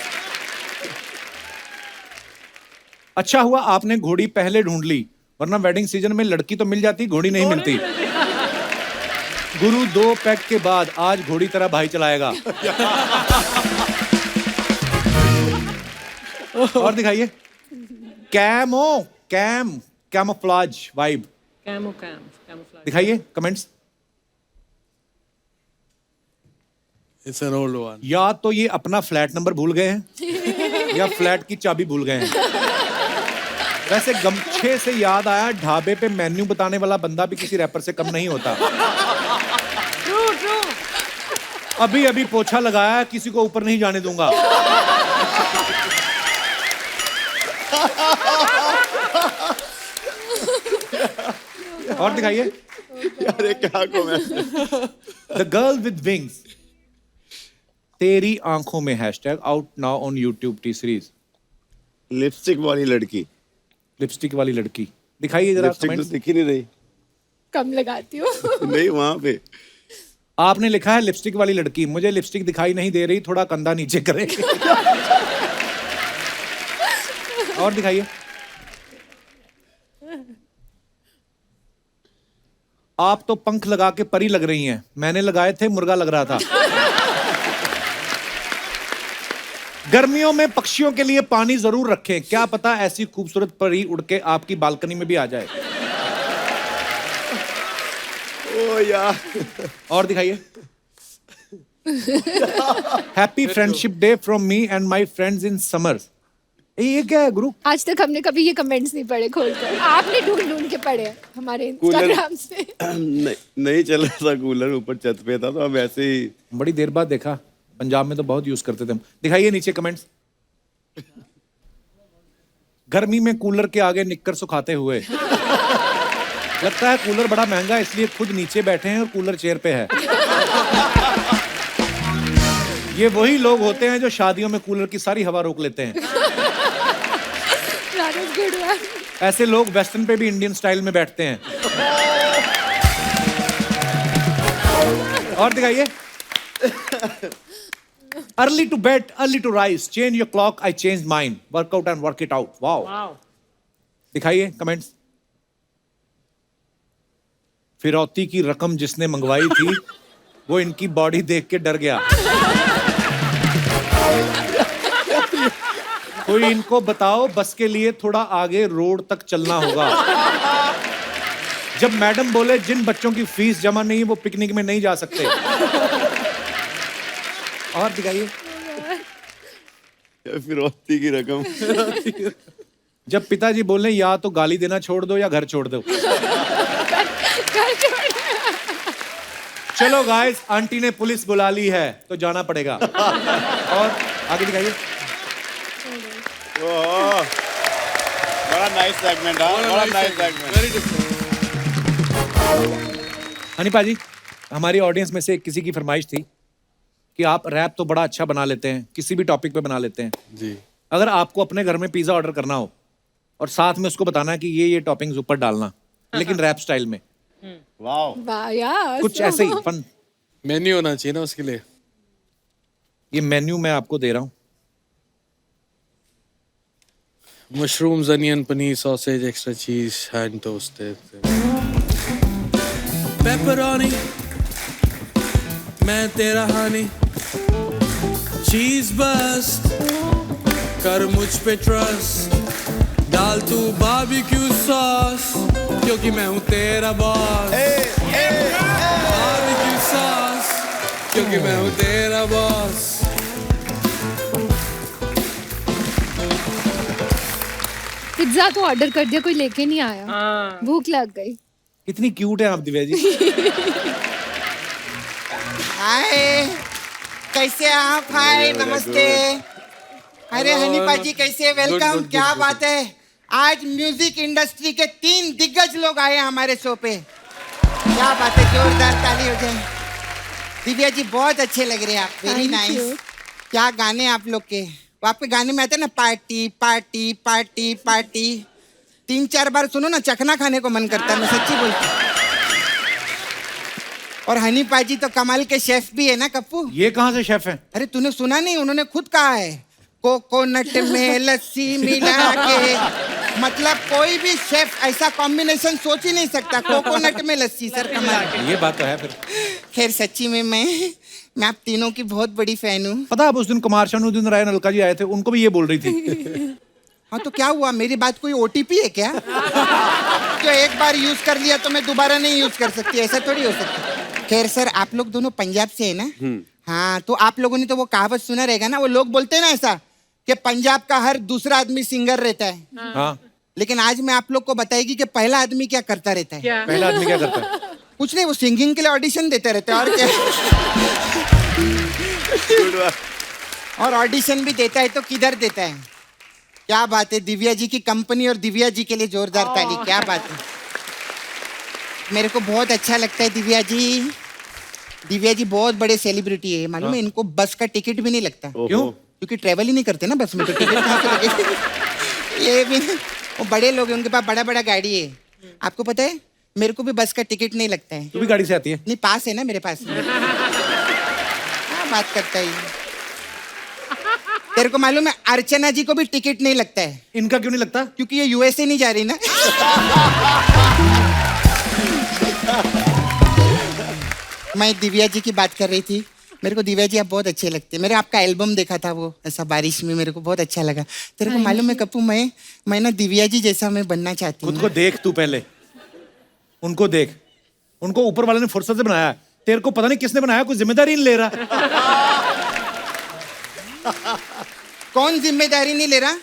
अच्छा हुआ आपने घोड़ी पहले ढूंढ ली, वरना वेडिंग सीजन में लड़की तो मिल जाती, घोड़ी नहीं मिलती। गुरु 2 पैक के बाद आज घोड़ी तरह भाई चलाएगा। और दिखाइए। Camouflage vibe. कैमोफ्लेज। दिखाइए comments. It's an old one. या तो ये अपना फ्लैट नंबर भूल गए हैं या फ्लैट की चाबी भूल गए हैं। वैसे गमछे से याद आया, ढाबे पे मेन्यू बताने वाला बंदा भी किसी रैपर से कम नहीं होता। ट्रू। अभी पोछा लगाया, किसी को ऊपर नहीं जाने दूंगा। और दिखाइए। यार ये क्या comment? The girl with wings. तेरी आंखों में hashtag out now on YouTube T series. Lipstick वाली लड़की। लिपस्टिक वाली लड़की दिखाइए जरा। लिपस्टिक तो कमेंट्स दिख ही नहीं रही। कम लगाती हूँ। नहीं, वहां पे आपने लिखा है लिपस्टिक वाली लड़की, मुझे लिपस्टिक दिखाई नहीं दे रही, थोड़ा कंधा नीचे करें। और दिखाइए। आप तो पंख लगा के परी लग रही हैं, मैंने लगाए थे मुर्गा लग रहा था। गर्मियों में पक्षियों के लिए पानी जरूर रखें, क्या पता ऐसी खूबसूरत परी उड़ के आपकी बालकनी में भी आ जाए। ओ यार। और दिखाइए। Happy friendship day from me and my friends in summer. ये क्या है गुरु? आज तक हमने कभी ये कमेंट्स नहीं पढ़े खोलकर, आपने ढूंढ ढूंढ के पढ़े हमारे इंस्टाग्राम से। नहीं चल रहा था कूलर, ऊपर छत पे था तो अब ऐसे ही। बड़ी देर बाद देखा, पंजाब में तो बहुत यूज करते थे हम। दिखाइए नीचे कमेंट्स। गर्मी में कूलर के आगे निक्कर सुखाते हुए। लगता है कूलर बड़ा महंगा है, इसलिए खुद नीचे बैठे हैं और कूलर चेयर पे है। ये वही लोग होते हैं जो शादियों में कूलर की सारी हवा रोक लेते हैं। ऐसे लोग वेस्टर्न पे भी इंडियन स्टाइल में बैठते हैं। और दिखाइए। Early to bed, early to rise, change your clock, I change mine, workout and work it out. Wow. दिखाइए कमेंट्स। फिरौती की रकम जिसने मंगवाई थी वो इनकी बॉडी देख के डर गया। कोई इनको बताओ, बस के लिए थोड़ा आगे रोड तक चलना होगा। जब मैडम बोले जिन बच्चों की फीस जमा नहीं वो पिकनिक में नहीं जा सकते। और दिखाइए। फिरौती की रकम। जब पिताजी बोले या तो गाली देना छोड़ दो या घर छोड़ दो। चलो गाइस, आंटी ने पुलिस बुला ली है तो जाना पड़ेगा। और आगे दिखाइए। बड़ा नाइस सेगमेंट, बड़ा नाइस सेगमेंट। हनी पाजी, हमारी ऑडियंस में से किसी की फरमाइश थी कि आप रैप तो बड़ा अच्छा बना लेते हैं, किसी भी टॉपिक पे बना लेते हैं जी। अगर आपको अपने घर में पिज्जा ऑर्डर करना हो और साथ में उसको बताना है कि ये टॉपिंग्स ऊपर डालना, लेकिन रैप स्टाइल में, वाह यार, कुछ ऐसे ही फन मेन्यू होना चाहिए ना उसके लिए। ये मेन्यू मैं आपको दे रहा हूँ। Mushrooms, onion, paneer, sausage, extra चीज, हैंड टोस्टेड, पेपरोनी, मैं तेरा हानी, चीज बस्ट, कर मुझ पे ट्रस्ट, डाल तू बारबेक्यू सॉस, क्योंकि मैं हूँ तेरा बॉस। बारबेक्यू सॉस, क्योंकि मैं हूँ तेरा बॉस। पिज्जा तो ऑर्डर कर दिया, कोई लेके नहीं आया। भूख लग गई। कितनी क्यूट है आप दिव्या जी। हाय, कैसे आप? हाय, नमस्ते। अरे हनी पाजी कैसे? वेलकम। क्या बात है, आज म्यूजिक इंडस्ट्री के 3 दिग्गज लोग आए हैं हमारे शो पे। क्या बात है, जोरदार ताली हो जाए। दिव्या जी बहुत अच्छे लग रहे हैं आप, वेरी नाइस। क्या गाने आप लोग के, वो आपके गाने में आते हैं ना, पार्टी पार्टी पार्टी पार्टी, 3-4 बार सुनो ना चखना खाने को मन करता है, मैं सच्ची बोलती हूँ। और हनी पाजी तो कमाल के शेफ भी है ना कप्पू। ये कहाँ से शेफ है? अरे तूने सुना नहीं, उन्होंने खुद कहा है कोकोनट में लस्सी मिला के, मतलब कोई भी शेफ ऐसा कॉम्बिनेशन सोच ही नहीं सकता, कोकोनट में लस्सी। सर कमाल। ये बात तो है फिर। खैर सच्ची में मैं आप तीनों की बहुत बड़ी फैन हूँ। पता है, उस दिन कुमार शानू राय नलका जी आए थे, उनको भी ये बोल रही थी। हाँ तो क्या हुआ, मेरी बात कोई ओटीपी है क्या? जो एक बार यूज कर लिया तो मैं दोबारा नहीं यूज कर सकती, ऐसा थोड़ी हो सकता। खैर सर, आप लोग दोनों पंजाब से है ना? हाँ, तो आप लोगों ने तो वो कहावत सुना रहेगा ना, वो लोग बोलते हैं ना ऐसा कि पंजाब का हर दूसरा आदमी सिंगर रहता है। हाँ। लेकिन आज मैं आप लोग को बताएगी कि पहला आदमी क्या करता रहता है। पहला आदमी क्या करता है? कुछ नहीं, वो सिंगिंग के लिए ऑडिशन देते रहते हैं और क्या। और ऑडिशन भी देता है तो किधर देता है। क्या बात है, दिव्या जी की कंपनी और दिव्या जी के लिए जोरदार ताली। क्या बात है, मेरे को बहुत अच्छा लगता है दिव्या जी। दिव्या जी बहुत बड़े सेलिब्रिटी है, मालूम है इनको बस का टिकट भी नहीं लगता। क्यों? क्योंकि ट्रेवल ही नहीं करते ना बस में, तो टिकट कहाँ से लगे। ये भी वो बड़े लोग हैं, उनके पास बड़ा बड़ा गाड़ी है। आपको पता है, मेरे को भी बस का टिकट नहीं लगता है। तू भी गाड़ी से आती है? नहीं, पास है ना मेरे पास। क्या बात करता है। तेरे को मालूम है अर्चना जी को भी टिकट नहीं लगता है। इनका क्यों नहीं लगता? क्योंकि ये यूएसए नहीं जा रही ना। मैं दिव्या जी की बात कर रही थी। मेरे को दिव्या जी आप बहुत अच्छे लगते हैं। मैंने आपका एल्बम देखा था वो ऐसा बारिश में, मेरे को बहुत अच्छा लगा। तेरे को मालूम है कप्पू, मैं ना दिव्या जी जैसा मैं बनना चाहती हूँ। खुद को देख तू पहले, उनको देख। उनको ऊपर वाले ने फुर्सत से बनाया, तेरे को पता नहीं किसने बनाया, कोई जिम्मेदारी नहीं ले रहा। कौन जिम्मेदारी नहीं ले रहा?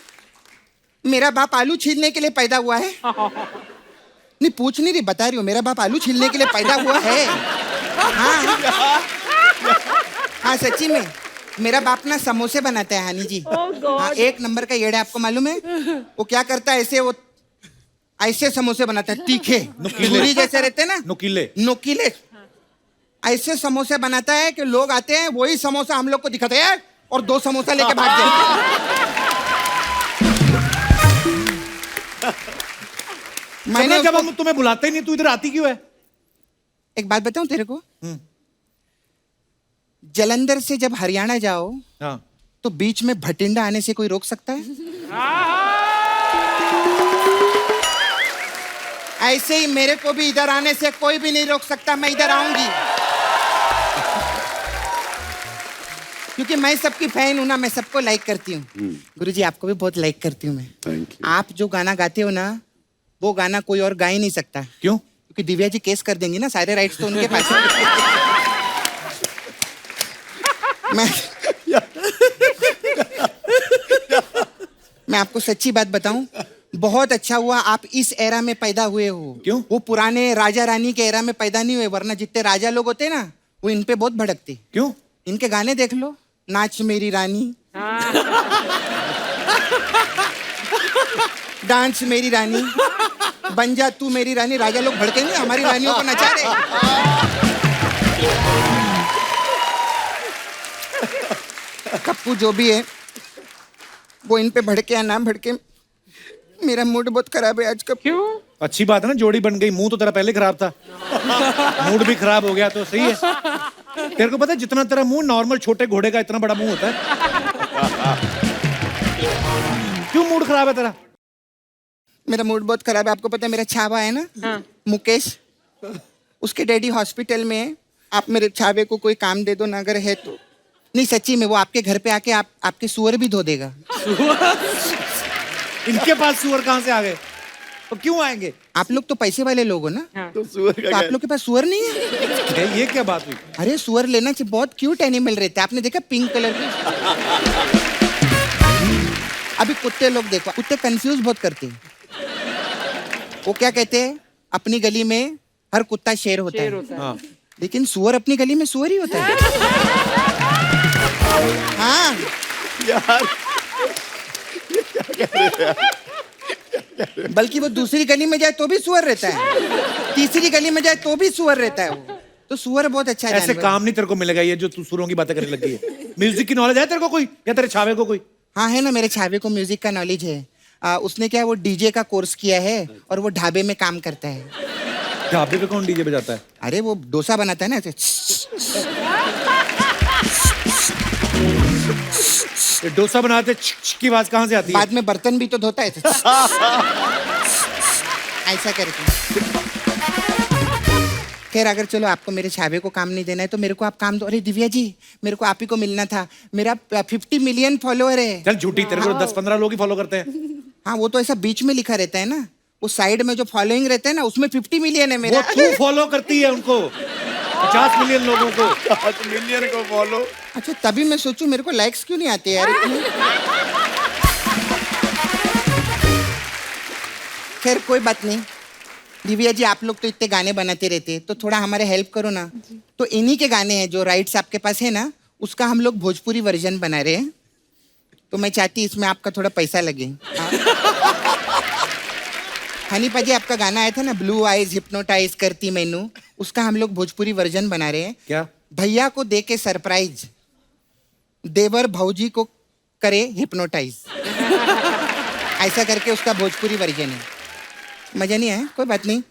मेरा बाप आलू छीलने के लिए पैदा हुआ है। नहीं पूछ नहीं रही, बता रही हूँ, मेरा बाप आलू छीलने के लिए पैदा हुआ है। हाँ सच्ची में मेरा बाप ना समोसे बनाता है हानी जी। हाँ, एक नंबर का येड़ा। आपको मालूम है वो क्या करता है? ऐसे समोसे बनाता है, तीखे नुकीले जैसे रहते हैं ना, नुकीले ऐसे समोसे बनाता है कि लोग आते हैं वही समोसा हम लोग को दिखाते हैं और 2 समोसा लेके भाग जाते हैं। मैंने जब हम तुम्हें बुलाते ही नहीं, तू इधर आती क्यों है? एक बात बताऊं तेरे को, जलंधर से जब हरियाणा जाओ तो बीच में भटिंडा आने से कोई रोक सकता है? ऐसे ही मेरे को भी इधर आने से कोई भी नहीं रोक सकता। मैं इधर आऊंगी क्योंकि मैं सबकी फैन हूं ना, मैं सबको लाइक करती हूँ। गुरुजी आपको भी बहुत लाइक करती हूँ मैं। आप जो गाना गाते हो ना, वो गाना कोई और गा ही नहीं सकता। क्यों? क्योंकि दिव्या जी केस कर देंगी ना, सारे राइट्स तो उनके पास है। मैं आपको सच्ची बात बताऊं, बहुत अच्छा हुआ आप इस एरा में पैदा हुए हो। क्यों? वो पुराने राजा रानी के एरा में पैदा नहीं हुए, वरना जितने राजा लोग होते ना वो इन पे बहुत भड़कते। क्यों? इनके गाने देख लो, नाच मेरी रानी, डांस मेरी रानी, बन जा तू मेरी रानी। राजा लोग भड़केंगे, हमारी रानियों को नचा रहे। कप्पू जो भी है वो इन पे भड़के या ना भड़के, मेरा मूड बहुत खराब है आज। कब? क्यों? अच्छी बात है ना, जोड़ी बन गई। मुंह तो तेरा पहले खराब था, मूड भी खराब हो गया तो सही है। तेरे को पता है जितना तेरा मुंह नॉर्मल छोटे घोड़े का इतना बड़ा मुंह होता है। क्यों मूड खराब है तेरा? मेरा मूड बहुत खराब है। आपको पता है मेरा छावा है ना, मुकेश, उसके डैडी हॉस्पिटल में है। आप मेरे छावे को कोई काम दे दो ना, अगर है तो। नहीं सच्ची में, वो आपके घर पे आके आपके सुअर भी धो देगा। इनके पास सुअर कहाँ से आ गए? तो क्यों आएंगे? आप लोग तो पैसे वाले लोग हो ना, तो सुअर तो आप लोग के पास सुअर नहीं है? ये क्या बात हुई? अरे सुअर लेना चाहिए, बहुत क्यूट एनिमल रहता है। आपने देखा पिंक कलर के? अभी कुत्ते लोग देखो, कुत्ते कंफ्यूज बहुत करते हैं। वो क्या कहते हैं, अपनी गली में हर कुत्ता शेर होता है। हाँ। लेकिन सुअर अपनी गली में सुअर ही होता है। हाँ यार बल्कि वो दूसरी गली में जाए तो भी सुअर रहता है, तीसरी गली में जाए तो भी सुअर रहता है वो। तो सुअर बहुत अच्छा है। ऐसे काम नहीं तेरे को मिलेगा, ये जो तू सुरों की बातें करने लगी है। म्यूजिक की नॉलेज है तेरे को कोई, या तेरे छावे को कोई? हाँ है ना, मेरे छावे को म्यूजिक का नॉलेज है। उसने क्या, वो डीजे का कोर्स किया है और वो ढाबे में काम करता है। ढाबे पे कौन डीजे बजाता है? अरे वो डोसा बनाता है ना ऐसे। डोसा बनाते की आवाज कहाँ से आती है? बाद में बर्तन भी तो धोता है ऐसा करके। खैर अगर चलो आपको मेरे छावे को काम नहीं देना है तो मेरे को आप काम दो। अरे दिव्या जी, मेरे को आप ही को मिलना था। मेरा 50 मिलियन फॉलोअर है। चल झूठी, तेरे को 10-15 लोग ही फॉलो करते हैं। हाँ वो तो ऐसा बीच में लिखा रहता है ना, वो साइड में जो फॉलोइंग रहता है ना उसमें 50 मिलियन है मेरा। वो तू फॉलो करती है उनको, 50 मिलियन लोगों को। 50 मिलियन को फॉलो। अच्छा तभी मैं सोचूं मेरे को लाइक्स क्यों नहीं आते यार इतने। खैर कोई बात नहीं। दिव्या जी आप लोग तो इतने गाने बनाते रहते हैं, तो थोड़ा हमारे हेल्प करो ना। तो इन्हीं के गाने हैं जो राइट्स आपके पास है ना, उसका हम लोग भोजपुरी वर्जन बना रहे हैं। तो मैं चाहती इसमें आपका थोड़ा पैसा लगे। हनी पाजी आपका गाना आया था ना, ब्लू आइज हिप्नोटाइज करती मैनू, उसका हम लोग भोजपुरी वर्जन बना रहे हैं। क्या? भैया को दे के सरप्राइज, देवर भौजी को करे हिप्नोटाइज, ऐसा करके उसका भोजपुरी वर्जन है। मजा नहीं आया? कोई बात नहीं।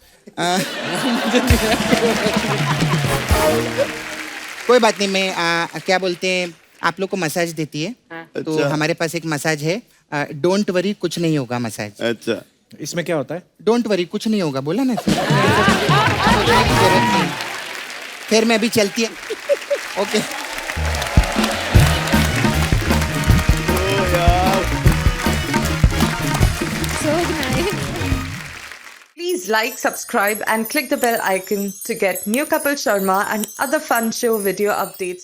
कोई बात नहीं। मैं क्या बोलते हैं, आप लोग को मसाज देती है। तो अच्छा। हमारे पास एक मसाज है, डोंट वरी कुछ नहीं होगा मसाज। अच्छा, इसमें क्या होता है? डोंट वरी कुछ नहीं होगा, बोला ना। सोचने की जरूरत नहीं। फिर मैं अभी चलती है। Okay. So nice. Please like, subscribe and click the bell icon to get new Kapil Sharma and other fun show video updates.